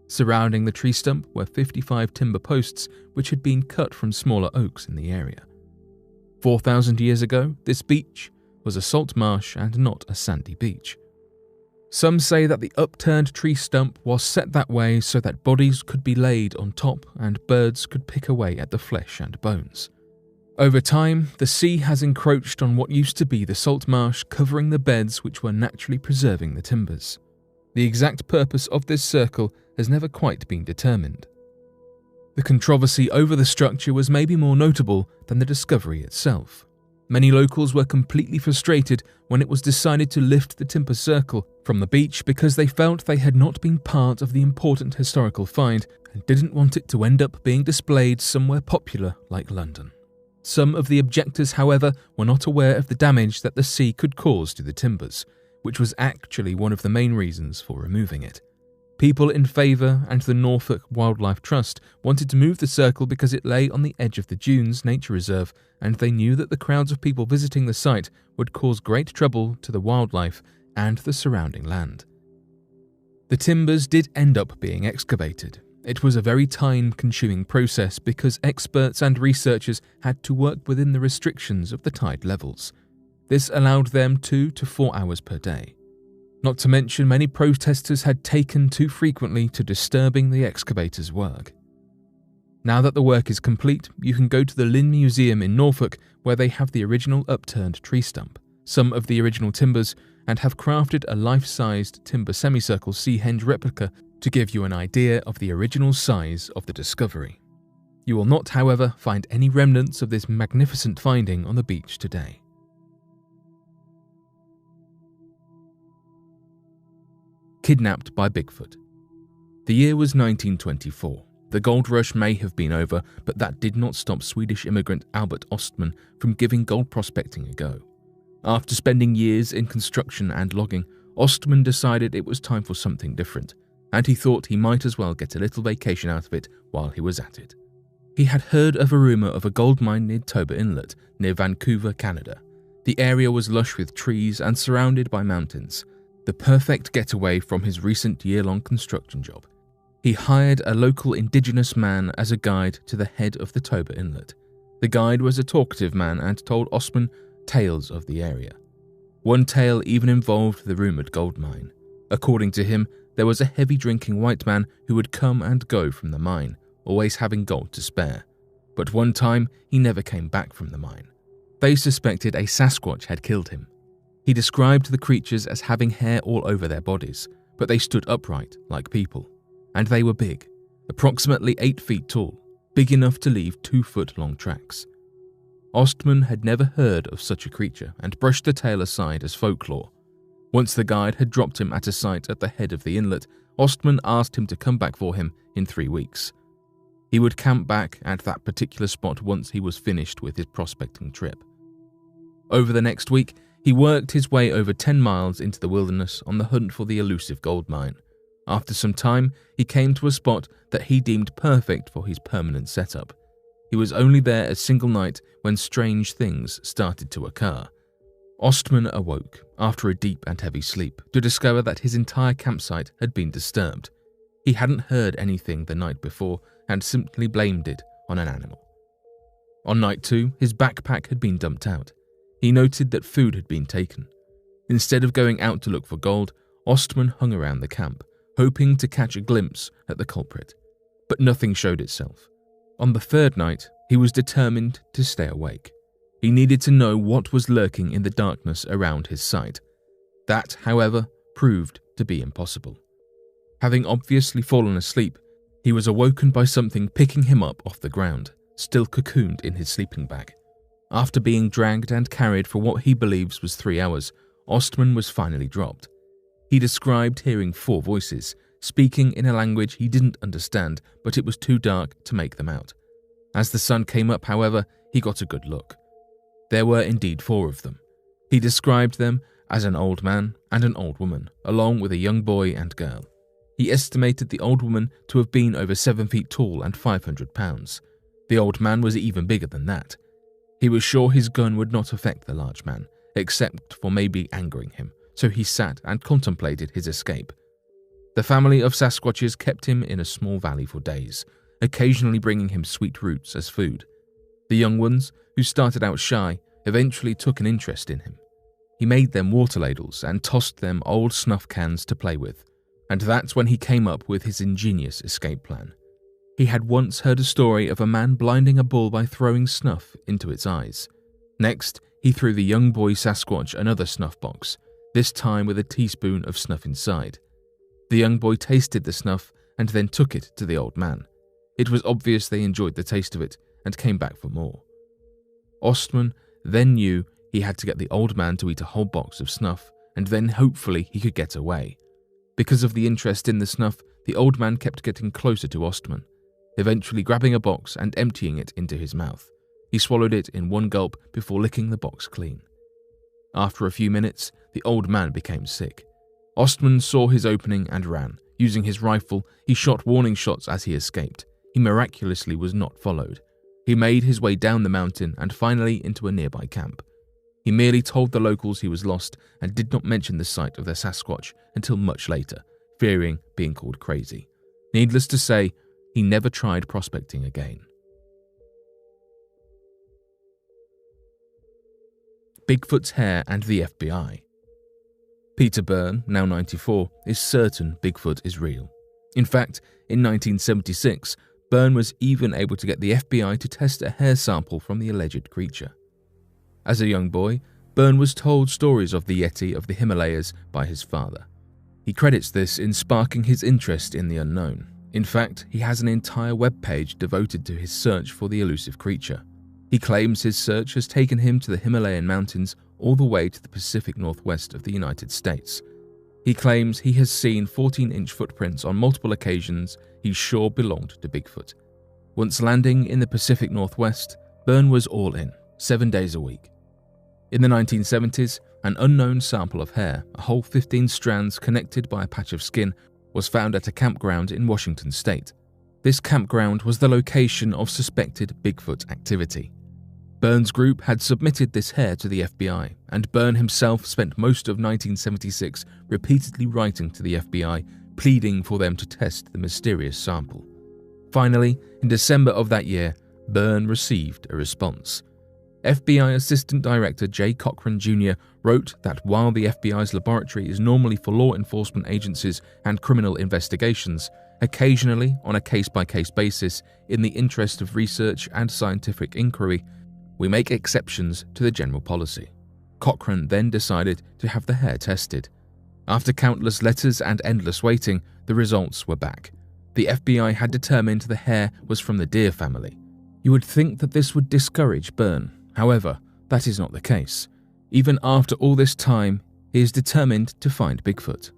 S1: Surrounding the tree stump were 55 timber posts which had been cut from smaller oaks in the area. 4,000 years ago, this beach was a salt marsh and not a sandy beach. Some say that the upturned tree stump was set that way so that bodies could be laid on top and birds could pick away at the flesh and bones. Over time, the sea has encroached on what used to be the salt marsh, covering the beds which were naturally preserving the timbers. The exact purpose of this circle has never quite been determined. The controversy over the structure was maybe more notable than the discovery itself. Many locals were completely frustrated when it was decided to lift the timber circle from the beach because they felt they had not been part of the important historical find and didn't want it to end up being displayed somewhere popular like London. Some of the objectors, however, were not aware of the damage that the sea could cause to the timbers, which was actually one of the main reasons for removing it. People in favour and the Norfolk Wildlife Trust wanted to move the circle because it lay on the edge of the Dunes Nature Reserve, and they knew that the crowds of people visiting the site would cause great trouble to the wildlife and the surrounding land. The timbers did end up being excavated. It was a very time-consuming process because experts and researchers had to work within the restrictions of the tide levels. This allowed them 2 to 4 hours per day. Not to mention many protesters had taken too frequently to disturbing the excavators' work. Now that the work is complete, you can go to the Lynn Museum in Norfolk where they have the original upturned tree stump, some of the original timbers, and have crafted a life-sized timber semicircle Seahenge replica to give you an idea of the original size of the discovery. You will not, however, find any remnants of this magnificent finding on the beach today. Kidnapped by Bigfoot. The year was 1924. The gold rush may have been over, but that did not stop Swedish immigrant Albert Ostman from giving gold prospecting a go. After spending years in construction and logging, Ostman decided it was time for something different, and he thought he might as well get a little vacation out of it while he was at it. He had heard of a rumour of a gold mine near Toba Inlet, near Vancouver, Canada. The area was lush with trees and surrounded by mountains, the perfect getaway from his recent year-long construction job. He hired a local indigenous man as a guide to the head of the Toba Inlet. The guide was a talkative man and told Ostman tales of the area. One tale even involved the rumoured gold mine. According to him, there was a heavy-drinking white man who would come and go from the mine, always having gold to spare. But one time, he never came back from the mine. They suspected a Sasquatch had killed him. He described the creatures as having hair all over their bodies, but they stood upright like people. And they were big, approximately 8 feet tall, big enough to leave 2-foot-long tracks. Ostman had never heard of such a creature and brushed the tale aside as folklore. Once the guide had dropped him at a site at the head of the inlet, Ostman asked him to come back for him in 3 weeks. He would camp back at that particular spot once he was finished with his prospecting trip. Over the next week, he worked his way over 10 miles into the wilderness on the hunt for the elusive gold mine. After some time, he came to a spot that he deemed perfect for his permanent setup. He was only there a single night when strange things started to occur. Ostman awoke, after a deep and heavy sleep, to discover that his entire campsite had been disturbed. He hadn't heard anything the night before and simply blamed it on an animal. On night 2, his backpack had been dumped out. He noted that food had been taken. Instead of going out to look for gold, Ostman hung around the camp, hoping to catch a glimpse at the culprit. But nothing showed itself. On the 3rd night, he was determined to stay awake. He needed to know what was lurking in the darkness around his site. That, however, proved to be impossible. Having obviously fallen asleep, he was awoken by something picking him up off the ground, still cocooned in his sleeping bag. After being dragged and carried for what he believes was 3 hours, Ostman was finally dropped. He described hearing 4 voices, speaking in a language he didn't understand, but it was too dark to make them out. As the sun came up, however, he got a good look. There were indeed 4 of them. He described them as an old man and an old woman, along with a young boy and girl. He estimated the old woman to have been over 7 feet tall and 500 pounds. The old man was even bigger than that. He was sure his gun would not affect the large man, except for maybe angering him, so he sat and contemplated his escape. The family of Sasquatches kept him in a small valley for days, occasionally bringing him sweet roots as food. The young ones, who started out shy, eventually took an interest in him. He made them water ladles and tossed them old snuff cans to play with, and that's when he came up with his ingenious escape plan. He had once heard a story of a man blinding a bull by throwing snuff into its eyes. Next, he threw the young boy Sasquatch another snuff box, this time with a teaspoon of snuff inside. The young boy tasted the snuff and then took it to the old man. It was obvious they enjoyed the taste of it and came back for more. Ostman then knew he had to get the old man to eat a whole box of snuff, and then hopefully he could get away. Because of the interest in the snuff, the old man kept getting closer to Ostman, eventually grabbing a box and emptying it into his mouth. He swallowed it in one gulp before licking the box clean. After a few minutes, the old man became sick. Ostman saw his opening and ran. Using his rifle, he shot warning shots as he escaped. He miraculously was not followed. He made his way down the mountain and finally into a nearby camp. He merely told the locals he was lost and did not mention the sight of their Sasquatch until much later, fearing being called crazy. Needless to say, he never tried prospecting again. Bigfoot's hair and the FBI. Peter Byrne, now 94, is certain Bigfoot is real. In fact, in 1976, Byrne was even able to get the FBI to test a hair sample from the alleged creature. As a young boy, Byrne was told stories of the Yeti of the Himalayas by his father. He credits this in sparking his interest in the unknown. In fact, he has an entire webpage devoted to his search for the elusive creature. He claims his search has taken him to the Himalayan mountains all the way to the Pacific Northwest of the United States. He claims he has seen 14-inch footprints on multiple occasions he's sure belonged to Bigfoot. Once landing in the Pacific Northwest, Byrne was all in, 7 days a week. In the 1970s, an unknown sample of hair, a whole 15 strands connected by a patch of skin, was found at a campground in Washington state. This campground was the location of suspected Bigfoot activity. Byrne's group had submitted this hair to the FBI, and Byrne himself spent most of 1976 repeatedly writing to the FBI, pleading for them to test the mysterious sample. Finally, in December of that year, Byrne received a response. FBI Assistant Director J. Cochran Jr. wrote that while the FBI's laboratory is normally for law enforcement agencies and criminal investigations, occasionally, on a case-by-case basis, in the interest of research and scientific inquiry, we make exceptions to the general policy. Cochran then decided to have the hair tested. After countless letters and endless waiting, the results were back. The FBI had determined the hair was from the deer family. You would think that this would discourage Byrne. However, that is not the case. Even after all this time, he is determined to find Bigfoot.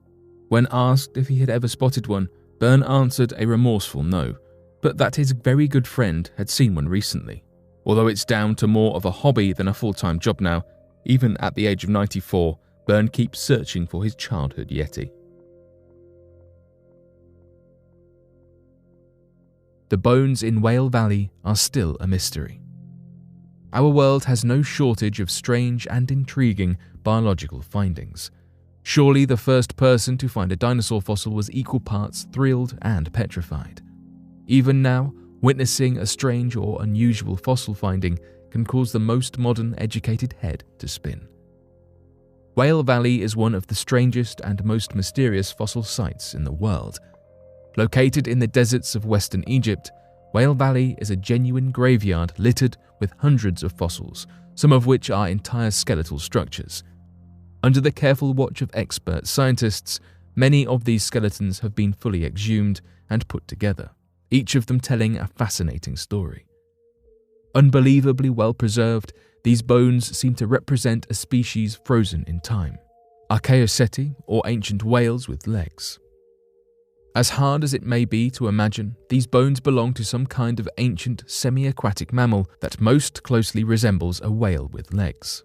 S1: When asked if he had ever spotted one, Byrne answered a remorseful no, but that his very good friend had seen one recently. Although it's down to more of a hobby than a full-time job now, even at the age of 94, Byrne keeps searching for his childhood Yeti. The bones in Whale Valley are still a mystery. Our world has no shortage of strange and intriguing biological findings. Surely the first person to find a dinosaur fossil was equal parts thrilled and petrified. Even now, witnessing a strange or unusual fossil finding can cause the most modern educated head to spin. Whale Valley is one of the strangest and most mysterious fossil sites in the world. Located in the deserts of western Egypt, Whale Valley is a genuine graveyard littered with hundreds of fossils, some of which are entire skeletal structures. Under the careful watch of expert scientists, many of these skeletons have been fully exhumed and put together, each of them telling a fascinating story. Unbelievably well preserved, these bones seem to represent a species frozen in time, Archaeoceti or ancient whales with legs. As hard as it may be to imagine, these bones belong to some kind of ancient semi-aquatic mammal that most closely resembles a whale with legs.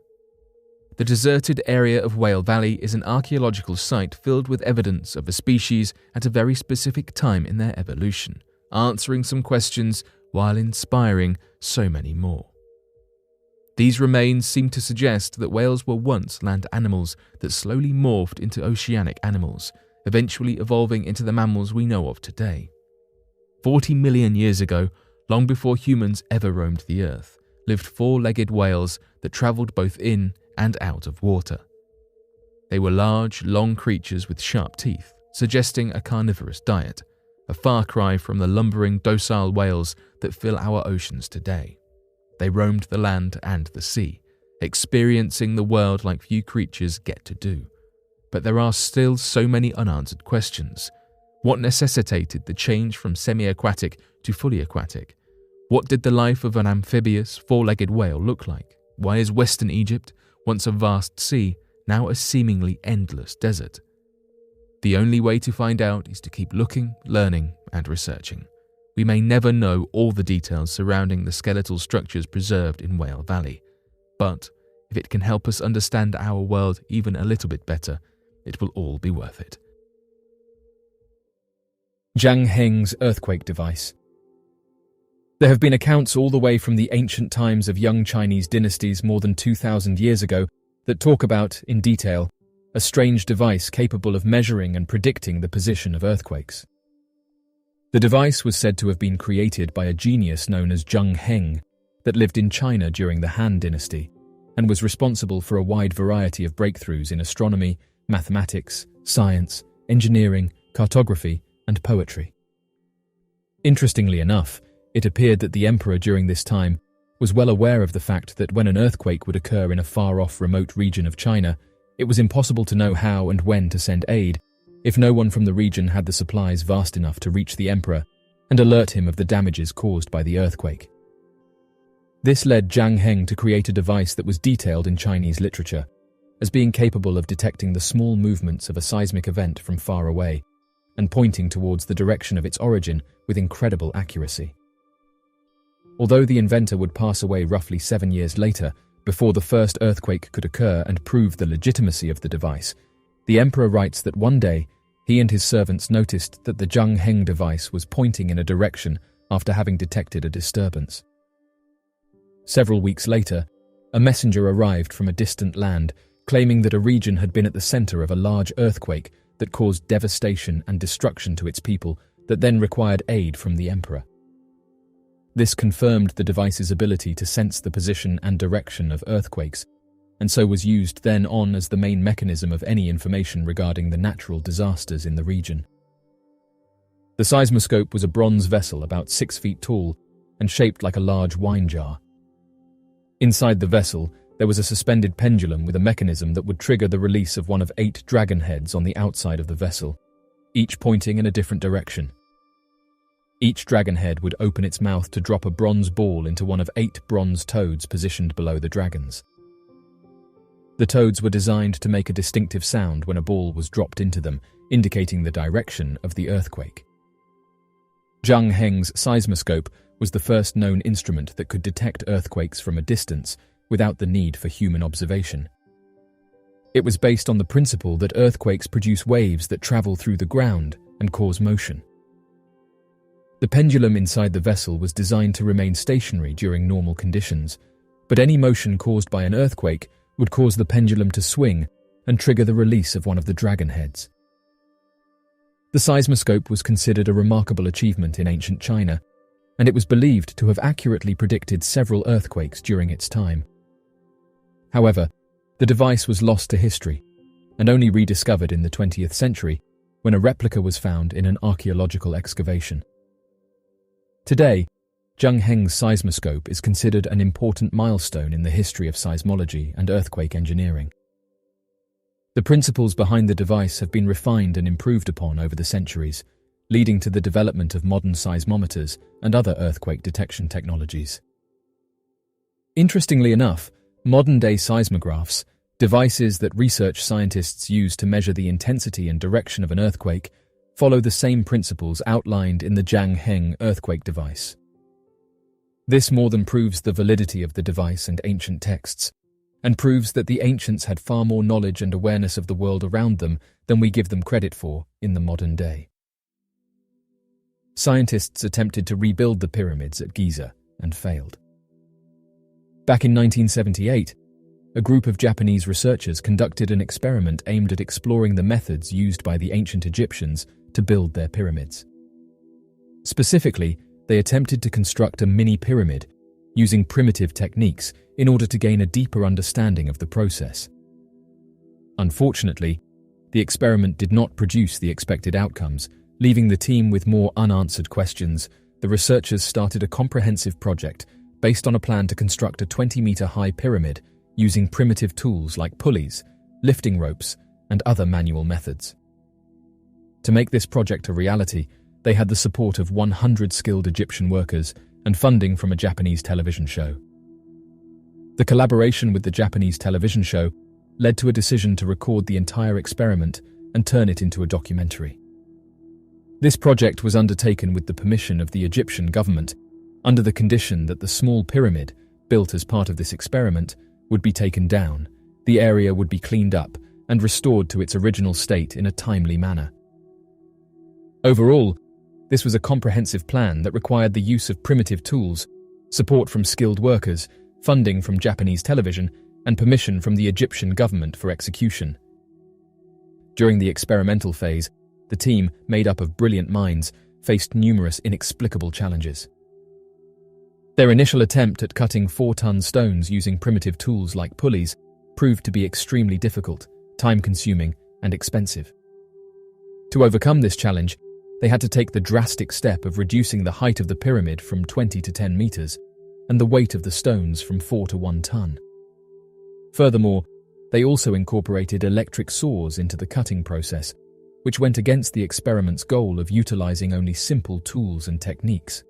S1: The deserted area of Whale Valley is an archaeological site filled with evidence of a species at a very specific time in their evolution, answering some questions while inspiring so many more. These remains seem to suggest that whales were once land animals that slowly morphed into oceanic animals, eventually evolving into the mammals we know of today. 40 million years ago, long before humans ever roamed the earth, lived four-legged whales that travelled both in and out of water. They were large, long creatures with sharp teeth, suggesting a carnivorous diet, a far cry from the lumbering, docile whales that fill our oceans today. They roamed the land and the sea, experiencing the world like few creatures get to do. But there are still so many unanswered questions. What necessitated the change from semi-aquatic to fully aquatic? What did the life of an amphibious, four-legged whale look like? Why is Western Egypt, once a vast sea, now a seemingly endless desert? The only way to find out is to keep looking, learning, and researching. We may never know all the details surrounding the skeletal structures preserved in Whale Valley, but if it can help us understand our world even a little bit better, it will all be worth it.
S2: Zhang Heng's earthquake device. There have been accounts all the way from the ancient times of young Chinese dynasties more than 2,000 years ago that talk about, in detail, a strange device capable of measuring and predicting the position of earthquakes. The device was said to have been created by a genius known as Zhang Heng that lived in China during the Han Dynasty and was responsible for a wide variety of breakthroughs in astronomy, mathematics, science, engineering, cartography, and poetry. Interestingly enough, it appeared that the emperor during this time was well aware of the fact that when an earthquake would occur in a far-off remote region of China, it was impossible to know how and when to send aid if no one from the region had the supplies vast enough to reach the emperor and alert him of the damages caused by the earthquake. This led Zhang Heng to create a device that was detailed in Chinese literature as being capable of detecting the small movements of a seismic event from far away and pointing towards the direction of its origin with incredible accuracy. Although the inventor would pass away roughly 7 years later, before the first earthquake could occur and prove the legitimacy of the device, the emperor writes that one day he and his servants noticed that the Zhang Heng device was pointing in a direction after having detected a disturbance. Several weeks later, a messenger arrived from a distant land claiming that a region had been at the center of a large earthquake that caused devastation and destruction to its people that then required aid from the emperor. This confirmed the device's ability to sense the position and direction of earthquakes, and so was used then on as the main mechanism of any information regarding the natural disasters in the region. The seismoscope was a bronze vessel about 6 feet tall and shaped like a large wine jar. Inside the vessel, there was a suspended pendulum with a mechanism that would trigger the release of one of 8 dragon heads on the outside of the vessel, each pointing in a different direction. Each dragon head would open its mouth to drop a bronze ball into one of 8 bronze toads positioned below the dragons. The toads were designed to make a distinctive sound when a ball was dropped into them, indicating the direction of the earthquake. Zhang Heng's seismoscope was the first known instrument that could detect earthquakes from a distance without the need for human observation. It was based on the principle that earthquakes produce waves that travel through the ground and cause motion. The pendulum inside the vessel was designed to remain stationary during normal conditions, but any motion caused by an earthquake would cause the pendulum to swing and trigger the release of one of the dragon heads. The seismoscope was considered a remarkable achievement in ancient China, and it was believed to have accurately predicted several earthquakes during its time. However, the device was lost to history and only rediscovered in the 20th century when a replica was found in an archaeological excavation. Today, Zhang Heng's seismoscope is considered an important milestone in the history of seismology and earthquake engineering. The principles behind the device have been refined and improved upon over the centuries, leading to the development of modern seismometers and other earthquake detection technologies. Interestingly enough, modern-day seismographs, devices that research scientists use to measure the intensity and direction of an earthquake,
S3: follow the same principles outlined in the Seahenge earthquake device. This more than proves the validity of the device and ancient texts, and proves that the ancients had far more knowledge and awareness of the world around them than we give them credit for in the modern day. Scientists attempted to rebuild the pyramids at Giza and failed. Back in 1978, a group of Japanese researchers conducted an experiment aimed at exploring the methods used by the ancient Egyptians to build their pyramids. Specifically, they attempted to construct a mini-pyramid using primitive techniques in order to gain a deeper understanding of the process. Unfortunately, the experiment did not produce the expected outcomes, leaving the team with more unanswered questions. The researchers started a comprehensive project based on a plan to construct a 20-meter-high pyramid using primitive tools like pulleys, lifting ropes, and other manual methods. To make this project a reality, they had the support of 100 skilled Egyptian workers and funding from a Japanese television show. The collaboration with the Japanese television show led to a decision to record the entire experiment and turn it into a documentary. This project was undertaken with the permission of the Egyptian government, under the condition that the small pyramid, built as part of this experiment, would be taken down, the area would be cleaned up and restored to its original state in a timely manner. Overall, this was a comprehensive plan that required the use of primitive tools, support from skilled workers, funding from Japanese television, and permission from the Egyptian government for execution. During the experimental phase, the team, made up of brilliant minds, faced numerous inexplicable challenges. Their initial attempt at cutting 4-ton stones using primitive tools like pulleys proved to be extremely difficult, time-consuming, and expensive. To overcome this challenge, they had to take the drastic step of reducing the height of the pyramid from 20 to 10 meters and the weight of the stones from 4 to 1 ton. Furthermore, they also incorporated electric saws into the cutting process, which went against the experiment's goal of utilizing only simple tools and techniques.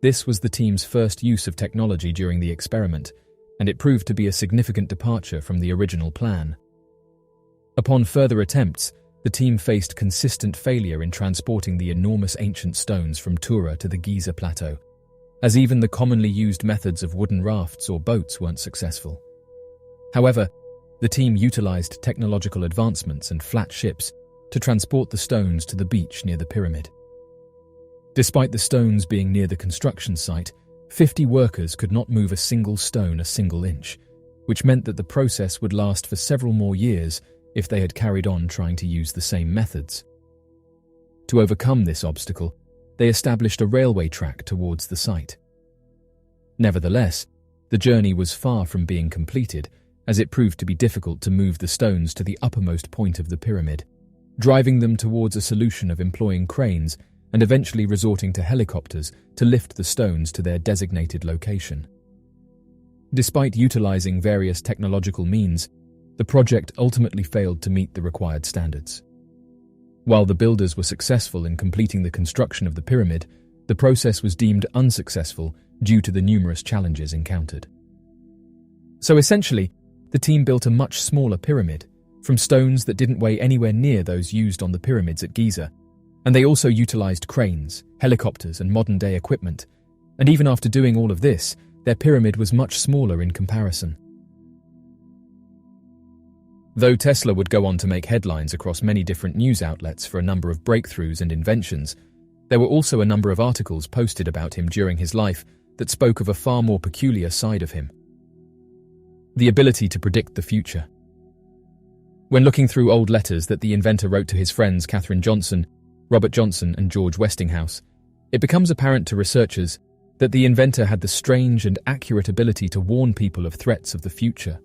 S3: This was the team's first use of technology during the experiment, and it proved to be a significant departure from the original plan. Upon further attempts, the team faced consistent failure in transporting the enormous ancient stones from Tura to the Giza Plateau, as even the commonly used methods of wooden rafts or boats weren't successful. However, the team utilized technological advancements and flat ships to transport the stones to the beach near the pyramid. Despite the stones being near the construction site, 50 workers could not move a single stone a single inch, which meant that the process would last for several more years if they had carried on trying to use the same methods. To overcome this obstacle, they established a railway track towards the site. Nevertheless, the journey was far from being completed, as it proved to be difficult to move the stones to the uppermost point of the pyramid, driving them towards a solution of employing cranes and eventually resorting to helicopters to lift the stones to their designated location. Despite utilizing various technological means, the project ultimately failed to meet the required standards. While the builders were successful in completing the construction of the pyramid, the process was deemed unsuccessful due to the numerous challenges encountered. So essentially, the team built a much smaller pyramid, from stones that didn't weigh anywhere near those used on the pyramids at Giza, and they also utilized cranes, helicopters, and modern-day equipment, and even after doing all of this, their pyramid was much smaller in comparison. Though Tesla would go on to make headlines across many different news outlets for a number of breakthroughs and inventions, there were also a number of articles posted about him during his life that spoke of a far more peculiar side of him: the ability to predict the future. When looking through old letters that the inventor wrote to his friends Katherine Johnson, Robert Johnson, and George Westinghouse, it becomes apparent to researchers that the inventor had the strange and accurate ability to warn people of threats of the future.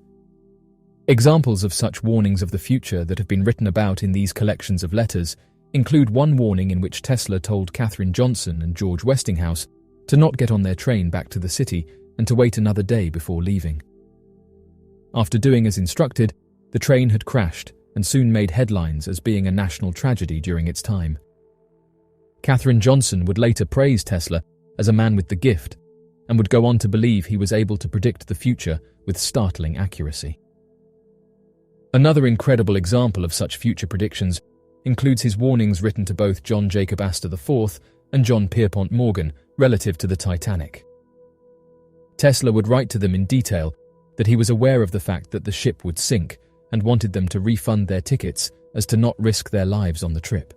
S3: Examples of such warnings of the future that have been written about in these collections of letters include one warning in which Tesla told Katherine Johnson and George Westinghouse to not get on their train back to the city and to wait another day before leaving. After doing as instructed, the train had crashed and soon made headlines as being a national tragedy during its time. Katherine Johnson would later praise Tesla as a man with the gift and would go on to believe he was able to predict the future with startling accuracy. Another incredible example of such future predictions includes his warnings written to both John Jacob Astor IV and John Pierpont Morgan relative to the Titanic. Tesla would write to them in detail that he was aware of the fact that the ship would sink and wanted them to refund their tickets as to not risk their lives on the trip.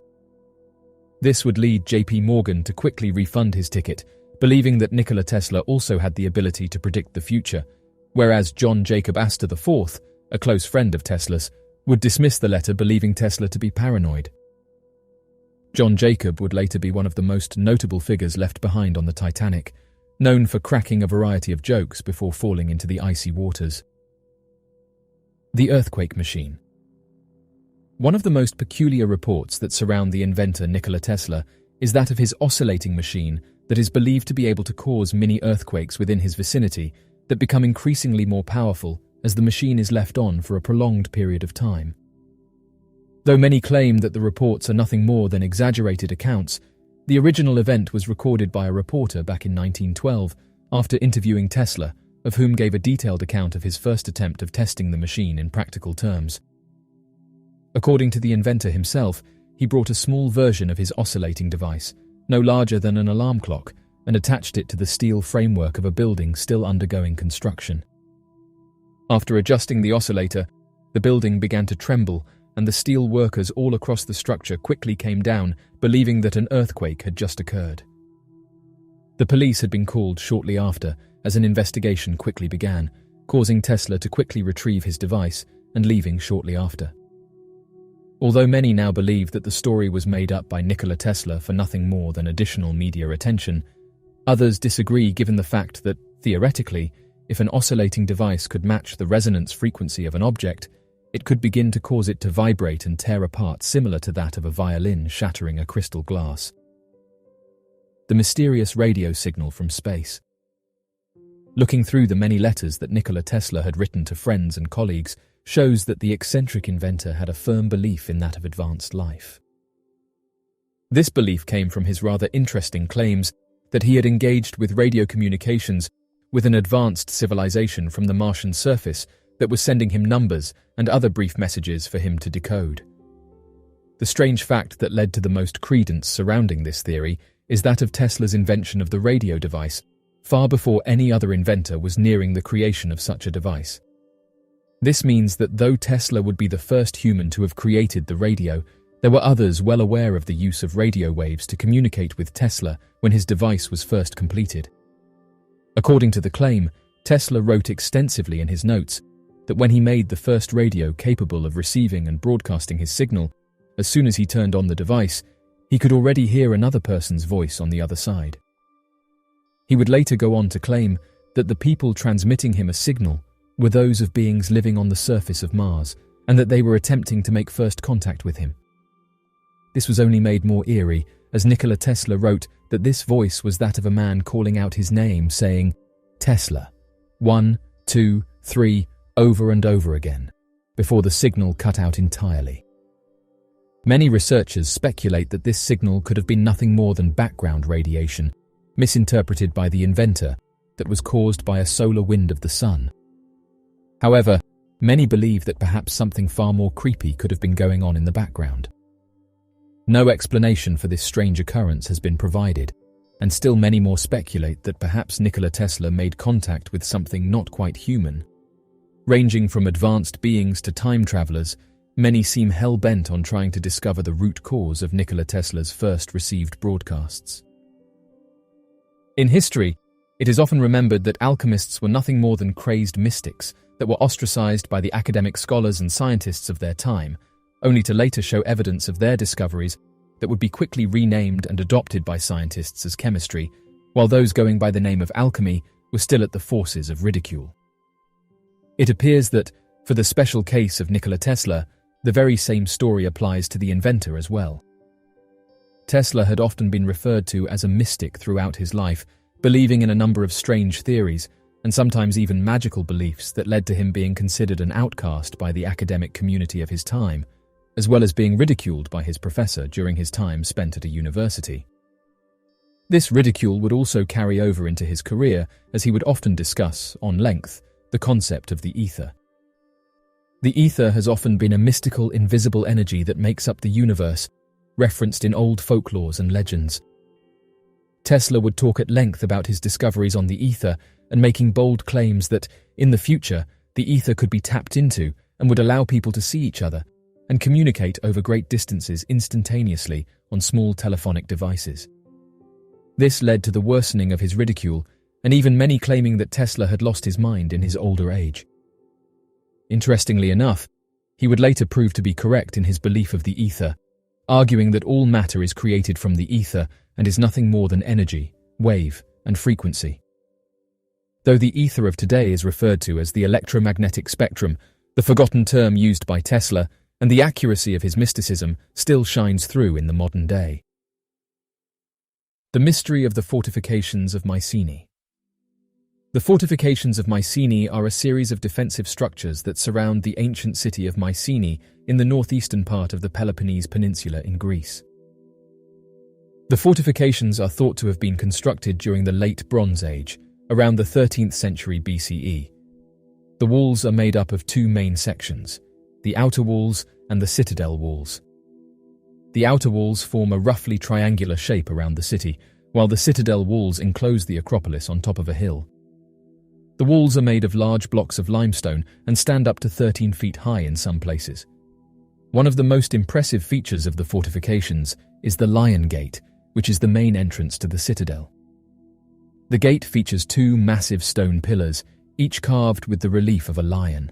S3: This would lead J.P. Morgan to quickly refund his ticket, believing that Nikola Tesla also had the ability to predict the future, whereas John Jacob Astor IV, a close friend of Tesla's, would dismiss the letter, believing Tesla to be paranoid. John Jacob would later be one of the most notable figures left behind on the Titanic, known for cracking a variety of jokes before falling into the icy waters. The earthquake machine. One of the most peculiar reports that surround the inventor Nikola Tesla is that of his oscillating machine that is believed to be able to cause mini earthquakes within his vicinity that become increasingly more powerful as the machine is left on for a prolonged period of time. Though many claim that the reports are nothing more than exaggerated accounts, the original event was recorded by a reporter back in 1912 after interviewing Tesla, of whom gave a detailed account of his first attempt of testing the machine in practical terms. According to the inventor himself, he brought a small version of his oscillating device, no larger than an alarm clock, and attached it to the steel framework of a building still undergoing construction. After adjusting the oscillator, the building began to tremble, and the steel workers all across the structure quickly came down, believing that an earthquake had just occurred. The police had been called shortly after, as an investigation quickly began, causing Tesla to quickly retrieve his device and leaving shortly after. Although many now believe that the story was made up by Nikola Tesla for nothing more than additional media attention, others disagree given the fact that, theoretically, if an oscillating device could match the resonance frequency of an object, it could begin to cause it to vibrate and tear apart, similar to that of a violin shattering a crystal glass. The mysterious radio signal from space. Looking through the many letters that Nikola Tesla had written to friends and colleagues shows that the eccentric inventor had a firm belief in that of advanced life. This belief came from his rather interesting claims that he had engaged with radio communications with an advanced civilization from the Martian surface that was sending him numbers and other brief messages for him to decode. The strange fact that led to the most credence surrounding this theory is that of Tesla's invention of the radio device, far before any other inventor was nearing the creation of such a device. This means that though Tesla would be the first human to have created the radio, there were others well aware of the use of radio waves to communicate with Tesla when his device was first completed. According to the claim, Tesla wrote extensively in his notes that when he made the first radio capable of receiving and broadcasting his signal, as soon as he turned on the device, he could already hear another person's voice on the other side. He would later go on to claim that the people transmitting him a signal were those of beings living on the surface of Mars, and that they were attempting to make first contact with him. This was only made more eerie, as Nikola Tesla wrote that this voice was that of a man calling out his name, saying, "Tesla, 1, 2, 3, over and over again, before the signal cut out entirely." Many researchers speculate that this signal could have been nothing more than background radiation, misinterpreted by the inventor, that was caused by a solar wind of the sun. However, many believe that perhaps something far more creepy could have been going on in the background. No explanation for this strange occurrence has been provided, and still many more speculate that perhaps Nikola Tesla made contact with something not quite human. Ranging from advanced beings to time travelers, many seem hell-bent on trying to discover the root cause of Nikola Tesla's first received broadcasts. In history, it is often remembered that alchemists were nothing more than crazed mystics that were ostracized by the academic scholars and scientists of their time, only to later show evidence of their discoveries that would be quickly renamed and adopted by scientists as chemistry, while those going by the name of alchemy were still at the forces of ridicule. It appears that, for the special case of Nikola Tesla, the very same story applies to the inventor as well. Tesla had often been referred to as a mystic throughout his life, believing in a number of strange theories, and sometimes even magical beliefs that led to him being considered an outcast by the academic community of his time, as well as being ridiculed by his professor during his time spent at a university. This ridicule would also carry over into his career, as he would often discuss, on length, the concept of the ether. The ether has often been a mystical, invisible energy that makes up the universe, referenced in old folklores and legends. Tesla would talk at length about his discoveries on the ether and making bold claims that, in the future, the ether could be tapped into and would allow people to see each other and communicate over great distances instantaneously on small telephonic devices. This led to the worsening of his ridicule, and even many claiming that Tesla had lost his mind in his older age. Interestingly enough, he would later prove to be correct in his belief of the ether, arguing that all matter is created from the ether and is nothing more than energy, wave, and frequency. Though the ether of today is referred to as the electromagnetic spectrum, the forgotten term used by Tesla and the accuracy of his mysticism still shines through in the modern day. The mystery of the Fortifications of Mycenae. The Fortifications of Mycenae are a series of defensive structures that surround the ancient city of Mycenae in the northeastern part of the Peloponnese Peninsula in Greece. The fortifications are thought to have been constructed during the Late Bronze Age, around the 13th century BCE. The walls are made up of two main sections, the outer walls and the citadel walls. The outer walls form a roughly triangular shape around the city, while the citadel walls enclose the Acropolis on top of a hill. The walls are made of large blocks of limestone and stand up to 13 feet high in some places. One of the most impressive features of the fortifications is the Lion Gate, which is the main entrance to the citadel. The gate features two massive stone pillars, each carved with the relief of a lion.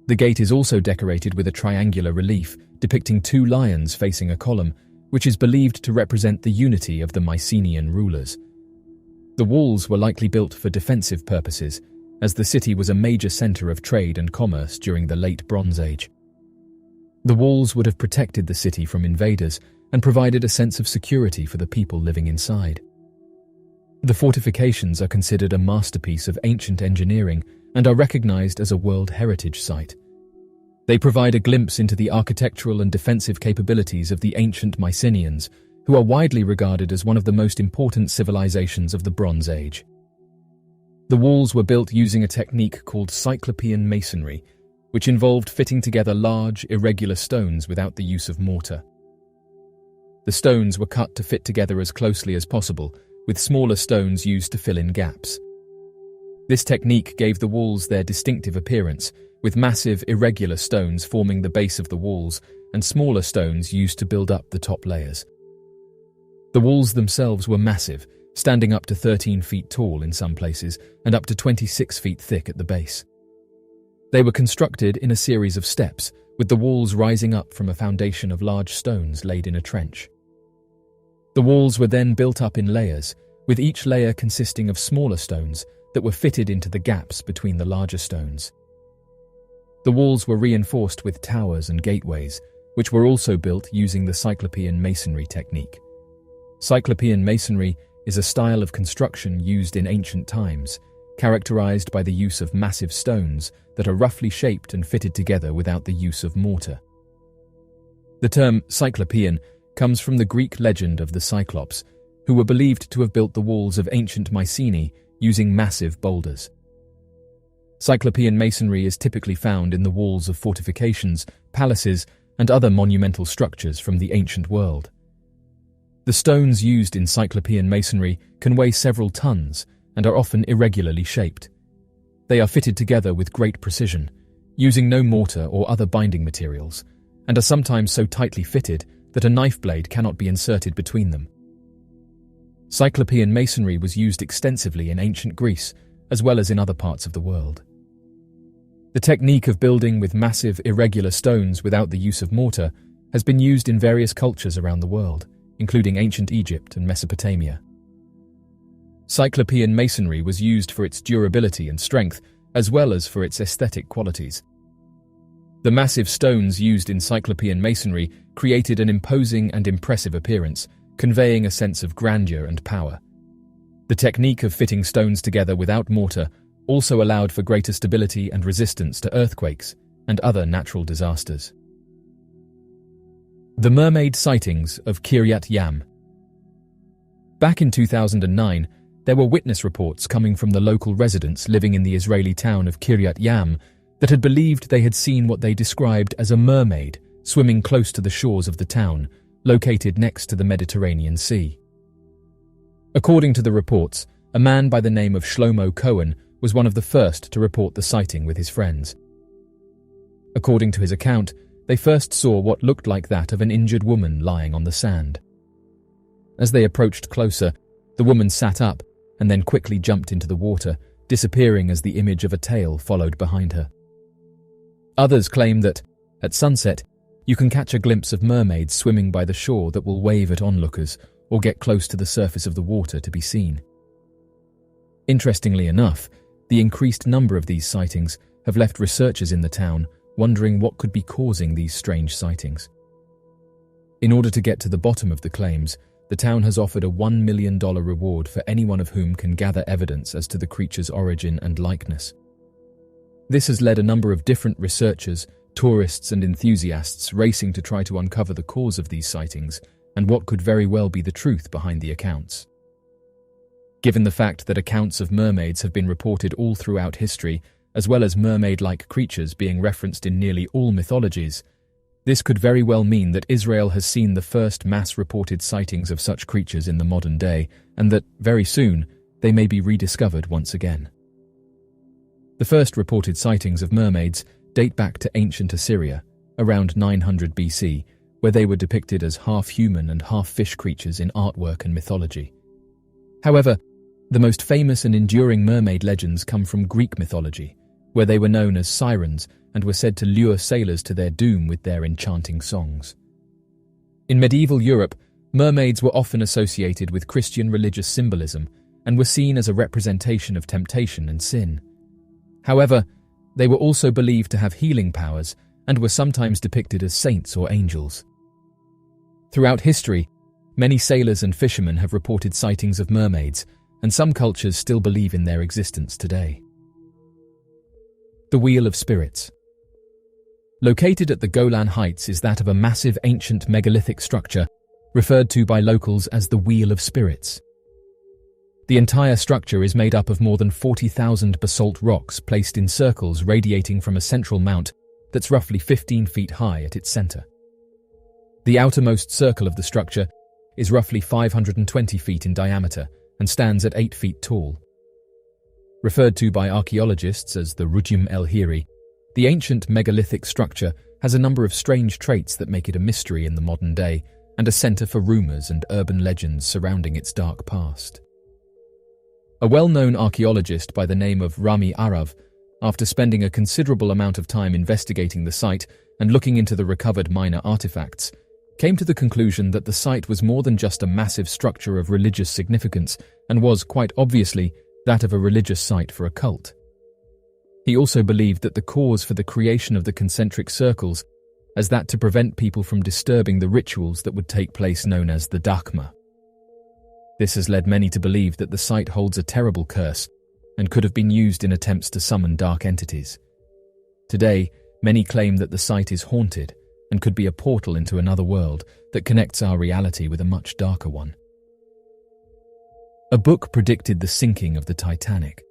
S3: The gate is also decorated with a triangular relief depicting two lions facing a column, which is believed to represent the unity of the Mycenaean rulers. The walls were likely built for defensive purposes, as the city was a major center of trade and commerce during the Late Bronze Age. The walls would have protected the city from invaders and provided a sense of security for the people living inside. The fortifications are considered a masterpiece of ancient engineering and are recognized as a World Heritage Site. They provide a glimpse into the architectural and defensive capabilities of the ancient Mycenaeans, who are widely regarded as one of the most important civilizations of the Bronze Age. The walls were built using a technique called Cyclopean masonry, which involved fitting together large, irregular stones without the use of mortar. The stones were cut to fit together as closely as possible, with smaller stones used to fill in gaps. This technique gave the walls their distinctive appearance, with massive, irregular stones forming the base of the walls and smaller stones used to build up the top layers. The walls themselves were massive, standing up to 13 feet tall in some places and up to 26 feet thick at the base. They were constructed in a series of steps, with the walls rising up from a foundation of large stones laid in a trench. The walls were then built up in layers, with each layer consisting of smaller stones that were fitted into the gaps between the larger stones. The walls were reinforced with towers and gateways, which were also built using the Cyclopean masonry technique. Cyclopean masonry is a style of construction used in ancient times, characterized by the use of massive stones that are roughly shaped and fitted together without the use of mortar. The term Cyclopean comes from the Greek legend of the Cyclops, who were believed to have built the walls of ancient Mycenae using massive boulders. Cyclopean masonry is typically found in the walls of fortifications, palaces, and other monumental structures from the ancient world. The stones used in Cyclopean masonry can weigh several tons and are often irregularly shaped. They are fitted together with great precision, using no mortar or other binding materials, and are sometimes so tightly fitted that a knife blade cannot be inserted between them. Cyclopean masonry was used extensively in ancient Greece, as well as in other parts of the world. The technique of building with massive, irregular stones without the use of mortar has been used in various cultures around the world, including ancient Egypt and Mesopotamia. Cyclopean masonry was used for its durability and strength, as well as for its aesthetic qualities. The massive stones used in Cyclopean masonry created an imposing and impressive appearance, conveying a sense of grandeur and power. The technique of fitting stones together without mortar also allowed for greater stability and resistance to earthquakes and other natural disasters. The Mermaid sightings of Kiryat Yam. Back in 2009, there were witness reports coming from the local residents living in the Israeli town of Kiryat Yam
S2: that had believed they had seen what they described as a mermaid swimming close to the shores of the town, located next to the Mediterranean Sea. According to the reports, a man by the name of Shlomo Cohen was one of the first to report the sighting with his friends. According to his account, they first saw what looked like that of an injured woman lying on the sand. As they approached closer, the woman sat up and then quickly jumped into the water, disappearing as the image of a tail followed behind her. Others claim that, at sunset, you can catch a glimpse of mermaids swimming by the shore that will wave at onlookers or get close to the surface of the water to be seen. Interestingly enough, the increased number of these sightings have left researchers in the town wondering what could be causing these strange sightings. In order to get to the bottom of the claims, the town has offered a $1 million reward for anyone of whom can gather evidence as to the creature's origin and likeness. This has led a number of different researchers, tourists and enthusiasts racing to try to uncover the cause of these sightings and what could very well be the truth behind the accounts. Given the fact that accounts of mermaids have been reported all throughout history, as well as mermaid-like creatures being referenced in nearly all mythologies, this could very well mean that Israel has seen the first mass-reported sightings of such creatures in the modern day, and that, very soon, they may be rediscovered once again. The first reported sightings of mermaids date back to ancient Assyria, around 900 BC, where they were depicted as half-human and half-fish creatures in artwork and mythology. However, the most famous and enduring mermaid legends come from Greek mythology, where they were known as sirens and were said to lure sailors to their doom with their enchanting songs. In medieval Europe, mermaids were often associated with Christian religious symbolism and were seen as a representation of temptation and sin. However, they were also believed to have healing powers and were sometimes depicted as saints or angels. Throughout history, many sailors and fishermen have reported sightings of mermaids, and some cultures still believe in their existence today. The Wheel of Spirits. Located at the Golan Heights is that of a massive ancient megalithic structure referred to by locals as the Wheel of Spirits. The entire structure is made up of more than 40,000 basalt rocks placed in circles radiating from a central mount that's roughly 15 feet high at its center. The outermost circle of the structure is roughly 520 feet in diameter and stands at 8 feet tall. Referred to by archaeologists as the Rujim el-Hiri, the ancient megalithic structure has a number of strange traits that make it a mystery in the modern day and a center for rumors and urban legends surrounding its dark past. A well-known archaeologist by the name of Rami Arav, after spending a considerable amount of time investigating the site and looking into the recovered minor artifacts, came to the conclusion that the site was more than just a massive structure of religious significance and was, quite obviously, that of a religious site for a cult. He also believed that the cause for the creation of the concentric circles as that to prevent people from disturbing the rituals that would take place known as the Dachma. This has led many to believe that the site holds a terrible curse and could have been used in attempts to summon dark entities. Today, many claim that the site is haunted and could be a portal into another world that connects our reality with a much darker one. A book predicted the sinking of the Titanic.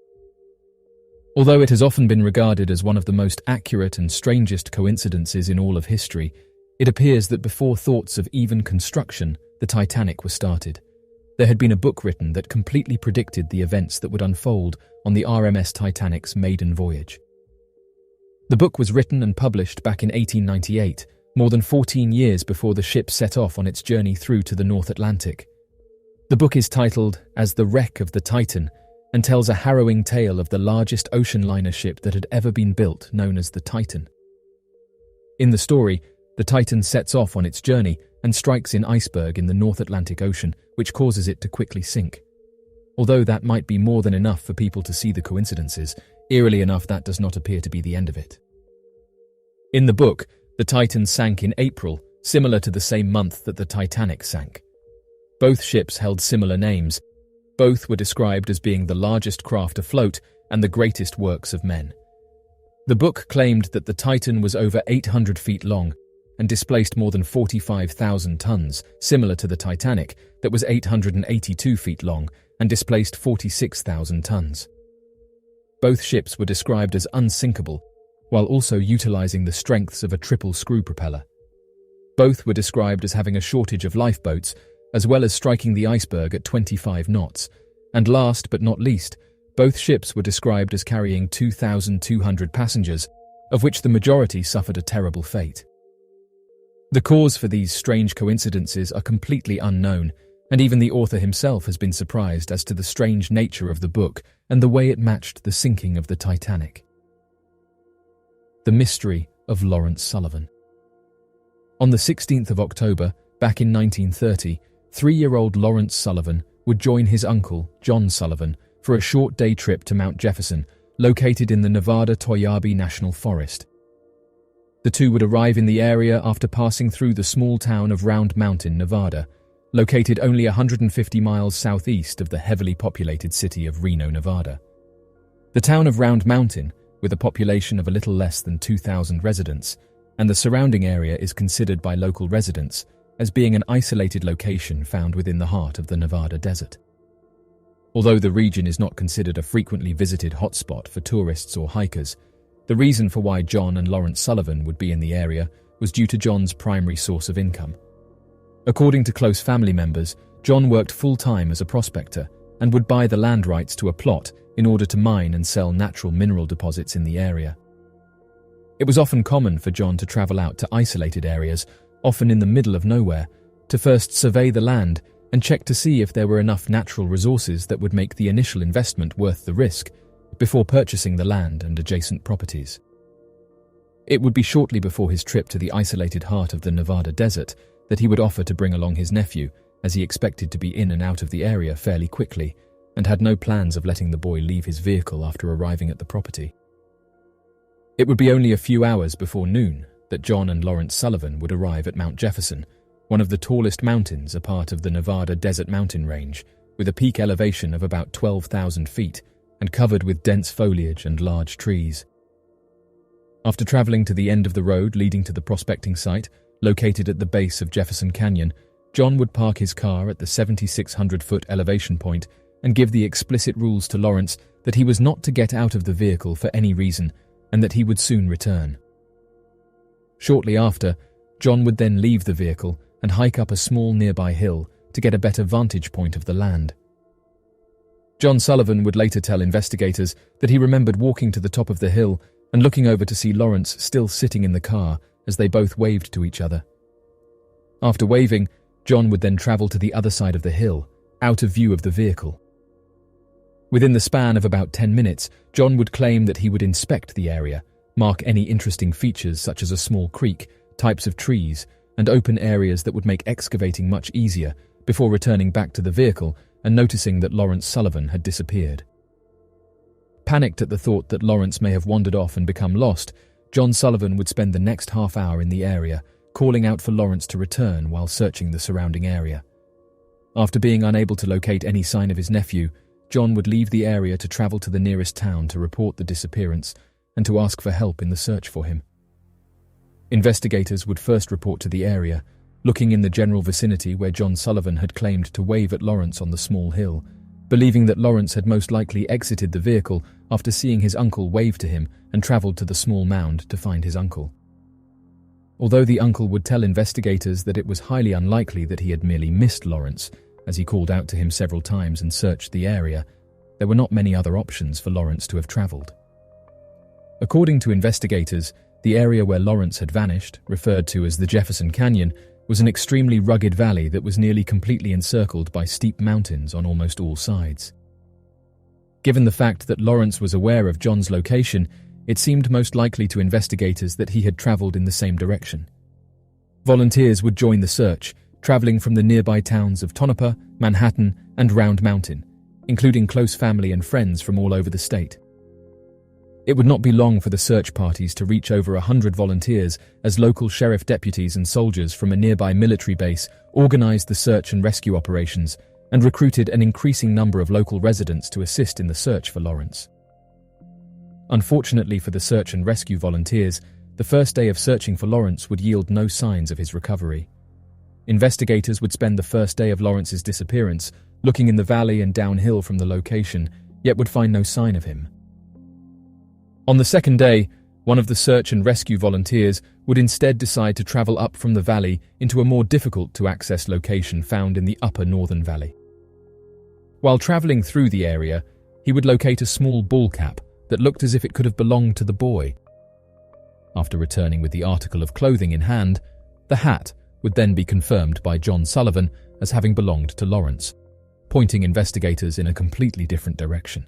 S2: Although it has often been regarded as one of the most accurate and strangest coincidences in all of history, it appears that before thoughts of even construction, the Titanic was started. There had been a book written that completely predicted the events that would unfold on the RMS Titanic's maiden voyage. The book was written and published back in 1898, more than 14 years before the ship set off on its journey through to the North Atlantic. The book is titled As the Wreck of the Titan and tells a harrowing tale of the largest ocean liner ship that had ever been built, known as the Titan. In the story, the Titan sets off on its journey and strikes an iceberg in the North Atlantic Ocean, which causes it to quickly sink. Although that might be more than enough for people to see the coincidences, eerily enough that does not appear to be the end of it. In the book, the Titan sank in April, similar to the same month that the Titanic sank. Both ships held similar names. Both were described as being the largest craft afloat and the greatest works of men. The book claimed that the Titan was over 800 feet long and displaced more than 45,000 tons, similar to the Titanic, that was 882 feet long and displaced 46,000 tons. Both ships were described as unsinkable,
S3: while also utilizing the strengths of a triple screw propeller. Both were described as having a shortage of lifeboats, as well as striking the iceberg at 25 knots. And last but not least, both ships were described as carrying 2,200 passengers, of which the majority suffered a terrible fate. The cause for these strange coincidences are completely unknown, and even the author himself has been surprised as to the strange nature of the book and the way it matched the sinking of the Titanic. The Mystery of Lawrence Sullivan. On the 16th of October, back in 1930, 3-year-old Lawrence Sullivan would join his uncle, John Sullivan, for a short day trip to Mount Jefferson, located in the Nevada Toyabe National Forest. The two would arrive in the area after passing through the small town of Round Mountain, Nevada, located only 150 miles southeast of the heavily populated city of Reno, Nevada. The town of Round Mountain, with a population of a little less than 2,000 residents, and the surrounding area is considered by local residents as being an isolated location found within the heart of the Nevada desert. Although the region is not considered a frequently visited hotspot for tourists or hikers, the reason for why John and Lawrence Sullivan would be in the area was due to John's primary source of income. According to close family members, John worked full-time as a prospector and would buy the land rights to a plot in order to mine and sell natural mineral deposits in the area. It was often common for John to travel out to isolated areas, often in the middle of nowhere, to first survey the land and check to see if there were enough natural resources that would make the initial investment worth the risk, before purchasing the land and adjacent properties. It would be shortly before his trip to the isolated heart of the Nevada desert that he would offer to bring along his nephew, as he expected to be in and out of the area fairly quickly, and had no plans of letting the boy leave his vehicle after arriving at the property. It would be only a few hours before noon that John and Lawrence Sullivan would arrive at Mount Jefferson, one of the tallest mountains a part of the Nevada Desert Mountain Range, with a peak elevation of about 12,000 feet and covered with dense foliage and large trees. After traveling to the end of the road leading to the prospecting site, located at the base of Jefferson Canyon, John would park his car at the 7,600-foot elevation point and give the explicit rules to Lawrence that he was not to get out of the vehicle for any reason and that he would soon return. Shortly after, John would then leave the vehicle and hike up a small nearby hill to get a better vantage point of the land. John Sullivan would later tell investigators that he remembered walking to the top of the hill and looking over to see Lawrence still sitting in the car as they both waved to each other. After waving, John would then travel to the other side of the hill, out of view of the vehicle. Within the span of about 10 minutes, John would claim that he would inspect the area, mark any interesting features such as a small creek, types of trees, and open areas that would make excavating much easier, before returning back to the vehicle and noticing that Lawrence Sullivan had disappeared. Panicked at the thought that Lawrence may have wandered off and become lost, John Sullivan would spend the next half hour in the area, calling out for Lawrence to return while searching the surrounding area. After being unable to locate any sign of his nephew, John would leave the area to travel to the nearest town to report the disappearance and to ask for help in the search for him. Investigators would first report to the area, looking in the general vicinity where John Sullivan had claimed to wave at Lawrence on the small hill, believing that Lawrence had most likely exited the vehicle after seeing his uncle wave to him and travelled to the small mound to find his uncle. Although the uncle would tell investigators that it was highly unlikely that he had merely missed Lawrence, as he called out to him several times and searched the area, there were not many other options for Lawrence to have travelled. According to investigators, the area where Lawrence had vanished, referred to as the Jefferson Canyon, was an extremely rugged valley that was nearly completely encircled by steep mountains on almost all sides. Given the fact that Lawrence was aware of John's location, it seemed most likely to investigators that he had travelled in the same direction. Volunteers would join the search, travelling from the nearby towns of Tonopah, Manhattan, and Round Mountain, including close family and friends from all over the state. It would not be long for the search parties to reach over 100 volunteers as local sheriff deputies and soldiers from a nearby military base organised the search and rescue operations and recruited an increasing number of local residents to assist in the search for Lawrence. Unfortunately for the search and rescue volunteers, the first day of searching for Lawrence would yield no signs of his recovery. Investigators would spend the first day of Lawrence's disappearance looking in the valley and downhill from the location, yet would find no sign of him. On the second day,
S2: One of the search and rescue volunteers would instead decide to travel up from the valley into a more difficult-to-access location found in the upper northern valley. While traveling through the area, he would locate a small ball cap that looked as if it could have belonged to the boy. After returning with the article of clothing in hand, the hat would then be confirmed by John Sullivan as having belonged to Lawrence, pointing investigators in a completely different direction.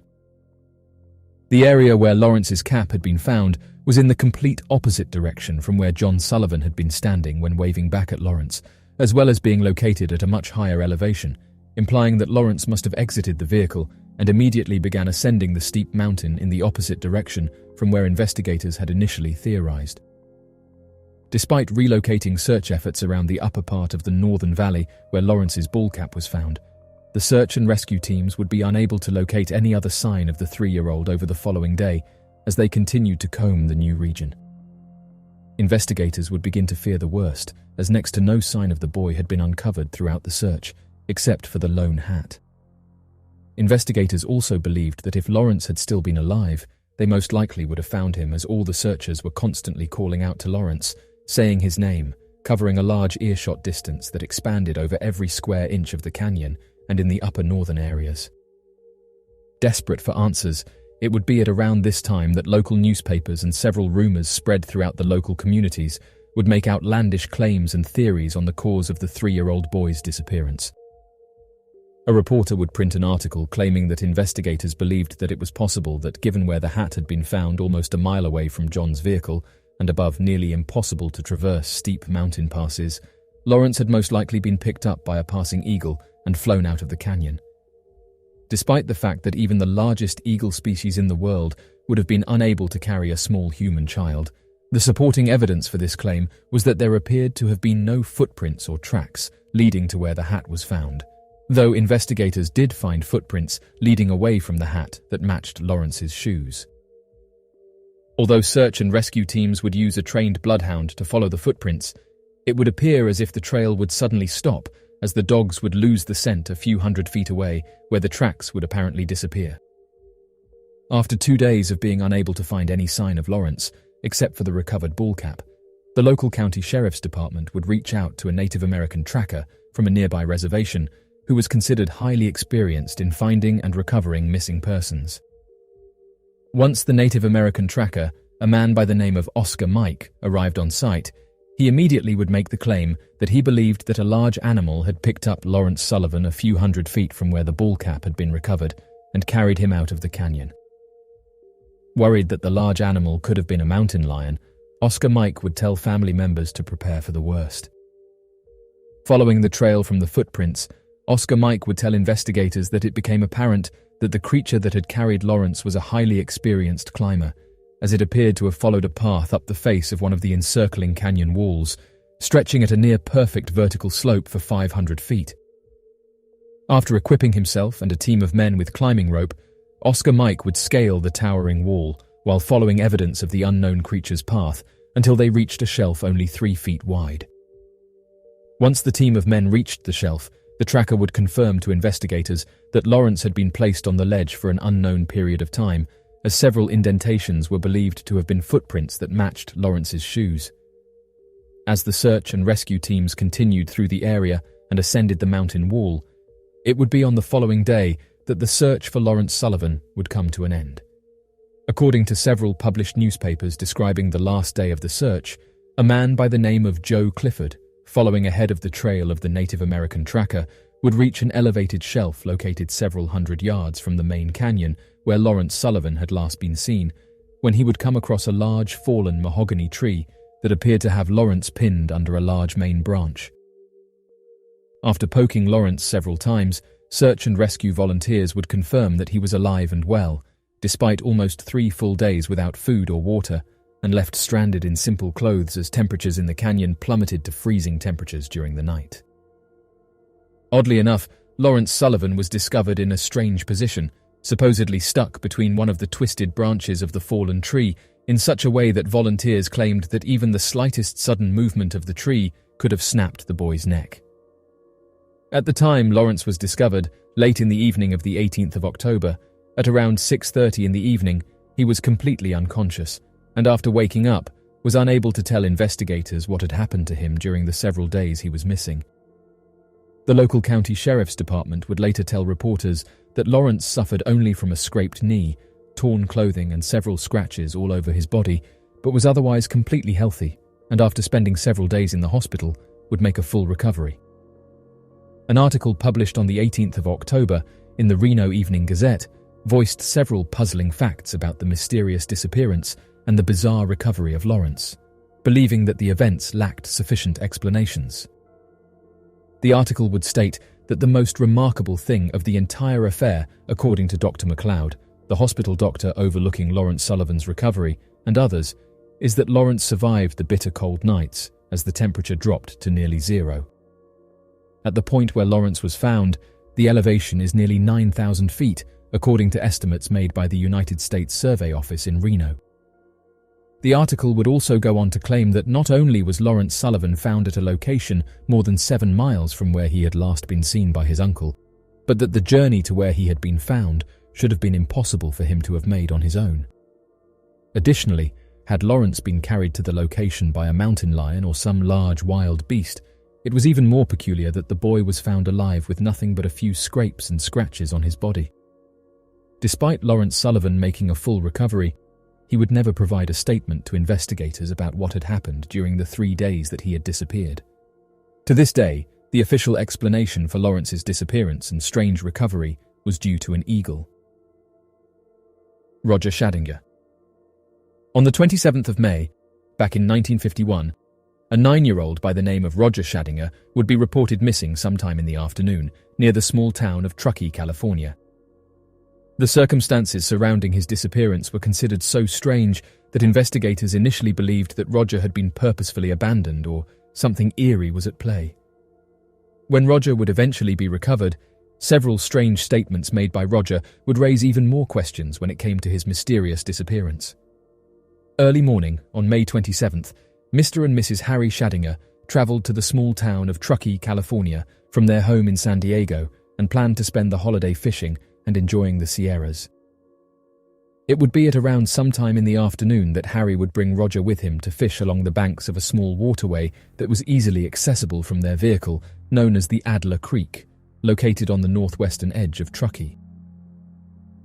S2: The area where Lawrence's cap had been found was in the complete opposite direction from where John Sullivan had been standing when waving back at Lawrence, as well as being located at a much higher elevation, implying that Lawrence must have exited the vehicle and immediately began ascending the steep mountain in the opposite direction from where investigators had initially theorized. Despite relocating search efforts around the upper part of the northern valley where Lawrence's ball cap was found, the search and rescue teams would be unable to locate any other sign of the 3-year-old over the following day as they continued to comb the new region. Investigators would begin to fear the worst, as next to no sign of the boy had been uncovered throughout the search, except for the lone hat. Investigators also believed that if Lawrence had still been alive, they most likely would have found him, as all the searchers were constantly calling out to Lawrence, saying his name, covering a large earshot distance that expanded over every square inch of the canyon and in the upper northern areas. Desperate for answers, it would be at around this time that local newspapers and several rumors spread throughout the local communities would make outlandish claims and theories on the cause of the 3-year-old boy's disappearance. A reporter would print an article claiming that investigators believed that it was possible that, given where the hat had been found almost a mile away from John's vehicle and above nearly impossible to traverse steep mountain passes, Lawrence had most likely been picked up by a passing eagle and flown out of the canyon. Despite the fact that even the largest eagle species in the world would have been unable to carry a small human child, the supporting evidence for this claim was that there appeared to have been no footprints or tracks leading to where the hat was found, though investigators did find footprints leading away from the hat that matched Lawrence's shoes. Although search and rescue teams would use a trained bloodhound to follow the footprints, it would appear as if the trail would suddenly stop as the dogs would lose the scent a few hundred feet away where the tracks would apparently disappear. After 2 days of being unable to find any sign of Lawrence, except for the recovered ball cap, the local county sheriff's department would reach out to a Native American tracker from a nearby reservation who was considered highly experienced in finding and recovering missing persons. Once the Native American tracker, a man by the name of Oscar Mike, arrived on site, he immediately would make the claim that he believed that a large animal had picked up Lawrence Sullivan a few hundred feet from where the ball cap had been recovered and carried him out of the canyon. Worried that the large animal could have been a mountain lion, Oscar Mike would tell family members to prepare for the worst. Following the trail from the footprints, Oscar Mike would tell investigators that it became apparent that the creature that had carried Lawrence was a highly experienced climber, as it appeared to have followed a path up the face of one of the encircling canyon walls, stretching at a near-perfect vertical slope for 500 feet. After equipping himself and a team of men with climbing rope, Oscar Mike would scale the towering wall while following evidence of the unknown creature's path until they reached a shelf only 3 feet wide. Once the team of men reached the shelf, the tracker would confirm to investigators that Lawrence had been placed on the ledge for an unknown period of time, as several indentations were believed to have been footprints that matched Lawrence's shoes. As the search and rescue teams continued through the area and ascended the mountain wall, it would be on the following day that the search for Lawrence Sullivan would come to an end. According to several published newspapers describing the last day of the search, a man by the name of Joe Clifford, following ahead of the trail of the Native American tracker, would reach an elevated shelf located several hundred yards from the main canyon where Lawrence Sullivan had last been seen, when he would come across a large fallen mahogany tree that appeared to have Lawrence pinned under a large main branch. After poking Lawrence several times, search and rescue volunteers would confirm that he was alive and well, despite almost 3 full days without food or water, and left stranded in simple clothes as temperatures in the canyon plummeted to freezing temperatures during the night. Oddly enough, Lawrence Sullivan was discovered in a strange position, supposedly stuck between one of the twisted branches of the fallen tree in such a way that volunteers claimed that even the slightest sudden movement of the tree could have snapped the boy's neck. At the time Lawrence was discovered, late in the evening of the 18th of October, at around 6:30 in the evening, he was completely unconscious, and after waking up, was unable to tell investigators what had happened to him during the several days he was missing. The local county sheriff's department would later tell reporters that Lawrence suffered only from a scraped knee, torn clothing and several scratches all over his body, but was otherwise completely healthy, and after spending several days in the hospital, would make a full recovery. An article published on the 18th of October in the Reno Evening Gazette voiced several puzzling facts about the mysterious disappearance and the bizarre recovery of Lawrence, believing that the events lacked sufficient explanations. The article would state that the most remarkable thing of the entire affair, according to Dr. McLeod, the hospital doctor overlooking Lawrence Sullivan's recovery, and others, is that Lawrence survived the bitter cold nights as the temperature dropped to nearly zero. At the point where Lawrence was found, the elevation is nearly 9,000 feet, according to estimates made by the United States Survey Office in Reno. The article would also go on to claim that not only was Lawrence Sullivan found at a location more than 7 miles from where he had last been seen by his uncle, but that the journey to where he had been found should have been impossible for him to have made on his own. Additionally, had Lawrence been carried to the location by a mountain lion or some large wild beast, it was even more peculiar that the boy was found alive with nothing but a few scrapes and scratches on his body. Despite Lawrence Sullivan making a full recovery, he would never provide a statement to investigators about what had happened during the 3 days that he had disappeared. To this day, the official explanation for Lawrence's disappearance and strange recovery was due to an eagle. Roger Shadinger. On the 27th of May, back in 1951, a 9-year-old by the name of Roger Shadinger would be reported missing sometime in the afternoon near the small town of Truckee, California. The circumstances surrounding his disappearance were considered so strange that investigators initially believed that Roger had been purposefully abandoned or something eerie was at play. When Roger would eventually be recovered, several strange statements made by Roger would raise even more questions when it came to his mysterious disappearance. Early morning, on May 27th, Mr. and Mrs. Harry Shadinger travelled to the small town of Truckee, California, from their home in San Diego and planned to spend the holiday fishing and enjoying the Sierras. It would be at around sometime in the afternoon that Harry would bring Roger with him to fish along the banks of a small waterway that was easily accessible from their vehicle, known as the Adler Creek, located on the northwestern edge of Truckee.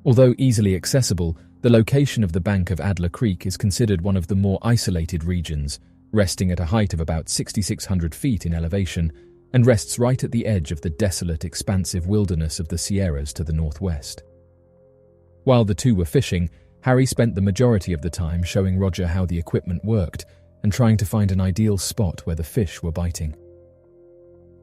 S2: Although easily accessible, the location of the bank of Adler Creek is considered one of the more isolated regions, resting at a height of about 6,600 feet in elevation, and rests right at the edge of the desolate, expansive wilderness of the Sierras to the northwest. While the two were fishing, Harry spent the majority of the time showing Roger how the equipment worked and trying to find an ideal spot where the fish were biting.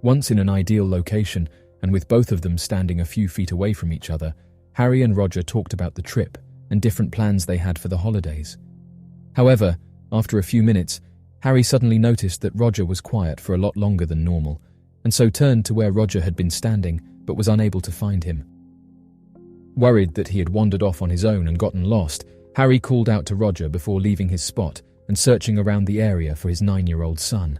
S2: Once in an ideal location, and with both of them standing a few feet away from each other, Harry and Roger talked about the trip and different plans they had for the holidays. However, after a few minutes, Harry suddenly noticed that Roger was quiet for a lot longer than normal, and so turned to where Roger had been standing but was unable to find him. Worried that he had wandered off on his own and gotten lost, Harry called out to Roger before leaving his spot and searching around the area for his 9-year-old son.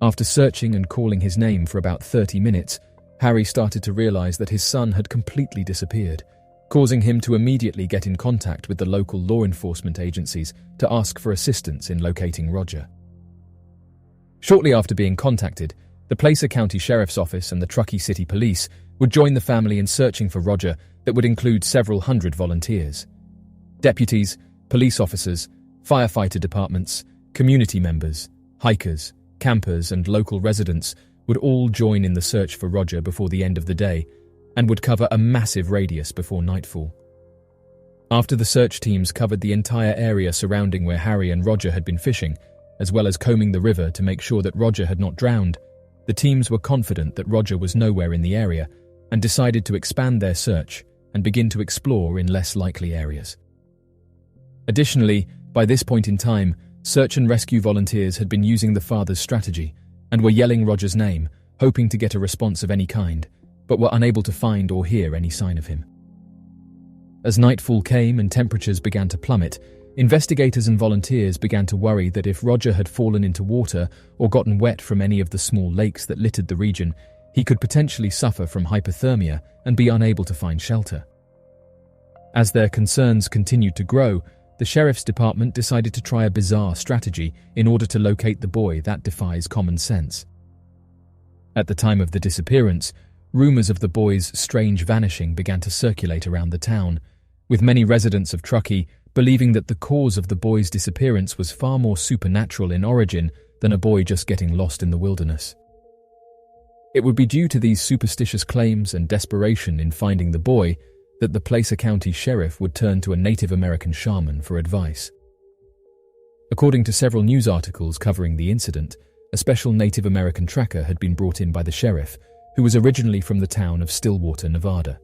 S2: After searching and calling his name for about 30 minutes, Harry started to realize that his son had completely disappeared, causing him to immediately get in contact with the local law enforcement agencies to ask for assistance in locating Roger. Shortly after being contacted, the Placer County Sheriff's Office and the Truckee City Police would join the family in searching for Roger that would include several hundred volunteers. Deputies, police officers, firefighter departments, community members, hikers, campers, and local residents would all join in the search for Roger before the end of the day and would cover a massive radius before nightfall. After the search teams covered the entire area surrounding where Harry and Roger had been fishing, as well as combing the river to make sure that Roger had not drowned, the teams were confident that Roger was nowhere in the area and decided to expand their search and begin to explore in less likely areas. Additionally, by this point in time, search and rescue volunteers had been using the father's strategy and were yelling Roger's name, hoping to get a response of any kind, but were unable to find or hear any sign of him. As nightfall came and temperatures began to plummet, investigators and volunteers began to worry that if Roger had fallen into water or gotten wet from any of the small lakes that littered the region, he could potentially suffer from hypothermia and be unable to find shelter. As their concerns continued to grow, the sheriff's department decided to try a bizarre strategy in order to locate the boy that defies common sense. At the time of the disappearance, rumors of the boy's strange vanishing began to circulate around the town, with many residents of Truckee believing that the cause of the boy's disappearance was far more supernatural in origin than a boy just getting lost in the wilderness. It would be due to these superstitious claims and desperation in finding the boy that the Placer County sheriff would turn to a Native American shaman for advice. According to several news articles covering the incident, a special Native American tracker had been brought in by the sheriff, who was originally from the town of Stillwater, Nevada.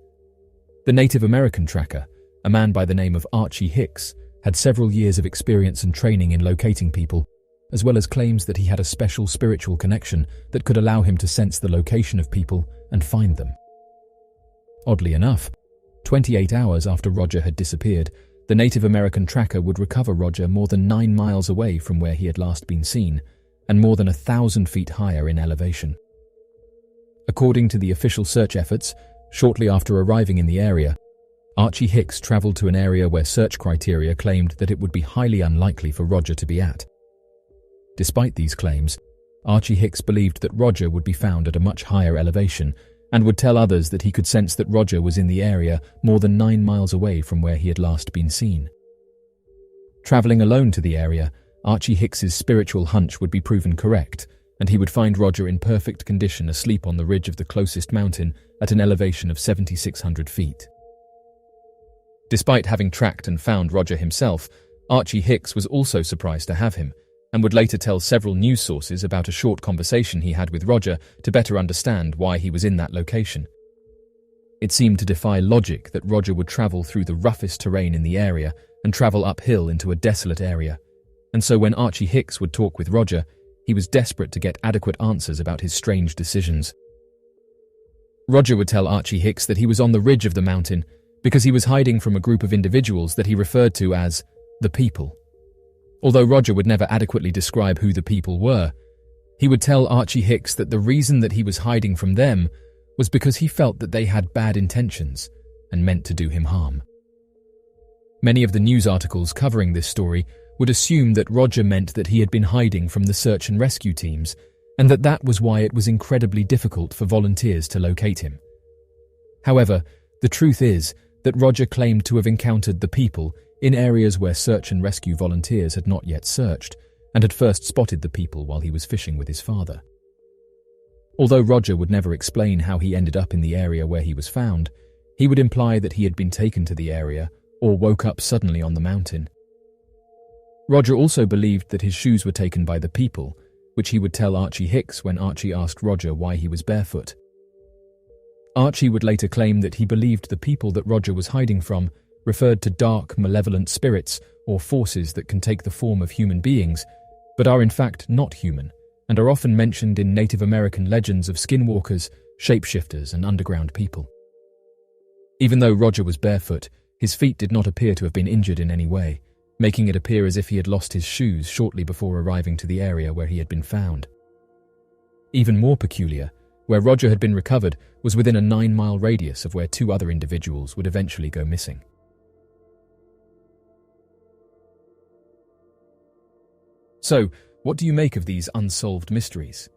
S2: The Native American tracker, a man by the name of Archie Hicks, had several years of experience and training in locating people, as well as claims that he had a special spiritual connection that could allow him to sense the location of people and find them. Oddly enough, 28 hours after Roger had disappeared, the Native American tracker would recover Roger more than 9 miles away from where he had last been seen, and more than 1,000 feet higher in elevation. According to the official search efforts, shortly after arriving in the area, Archie Hicks traveled to an area where search criteria claimed that it would be highly unlikely for Roger to be at. Despite these claims, Archie Hicks believed that Roger would be found at a much higher elevation and would tell others that he could sense that Roger was in the area more than 9 miles away from where he had last been seen. Traveling alone to the area, Archie Hicks's spiritual hunch would be proven correct, and he would find Roger in perfect condition asleep on the ridge of the closest mountain at an elevation of 7,600 feet. Despite having tracked and found Roger himself, Archie Hicks was also surprised to have him, and would later tell several news sources about a short conversation he had with Roger to better understand why he was in that location. It seemed to defy logic that Roger would travel through the roughest terrain in the area and travel uphill into a desolate area, and so when Archie Hicks would talk with Roger, he was desperate to get adequate answers about his strange decisions. Roger would tell Archie Hicks that he was on the ridge of the mountain because he was hiding from a group of individuals that he referred to as the people. Although Roger would never adequately describe who the people were, he would tell Archie Hicks that the reason that he was hiding from them was because he felt that they had bad intentions and meant to do him harm. Many of the news articles covering this story would assume that Roger meant that he had been hiding from the search and rescue teams, and that was why it was incredibly difficult for volunteers to locate him. However, the truth is that Roger claimed to have encountered the people in areas where search and rescue volunteers had not yet searched, and had first spotted the people while he was fishing with his father. Although Roger would never explain how he ended up in the area where he was found, he would imply that he had been taken to the area or woke up suddenly on the mountain. Roger also believed that his shoes were taken by the people, which he would tell Archie Hicks when Archie asked Roger why he was barefoot. Archie would later claim that he believed the people that Roger was hiding from referred to dark, malevolent spirits or forces that can take the form of human beings, but are in fact not human, and are often mentioned in Native American legends of skinwalkers, shapeshifters, and underground people. Even though Roger was barefoot, his feet did not appear to have been injured in any way, making it appear as if he had lost his shoes shortly before arriving to the area where he had been found. Even more peculiar, where Roger had been recovered was within a 9-mile radius of where 2 other individuals would eventually go missing. So, what do you make of these unsolved mysteries?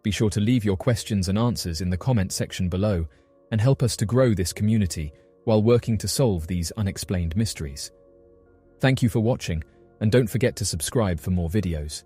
S2: Be sure to leave your questions and answers in the comment section below and help us to grow this community while working to solve these unexplained mysteries. Thank you for watching, and don't forget to subscribe for more videos.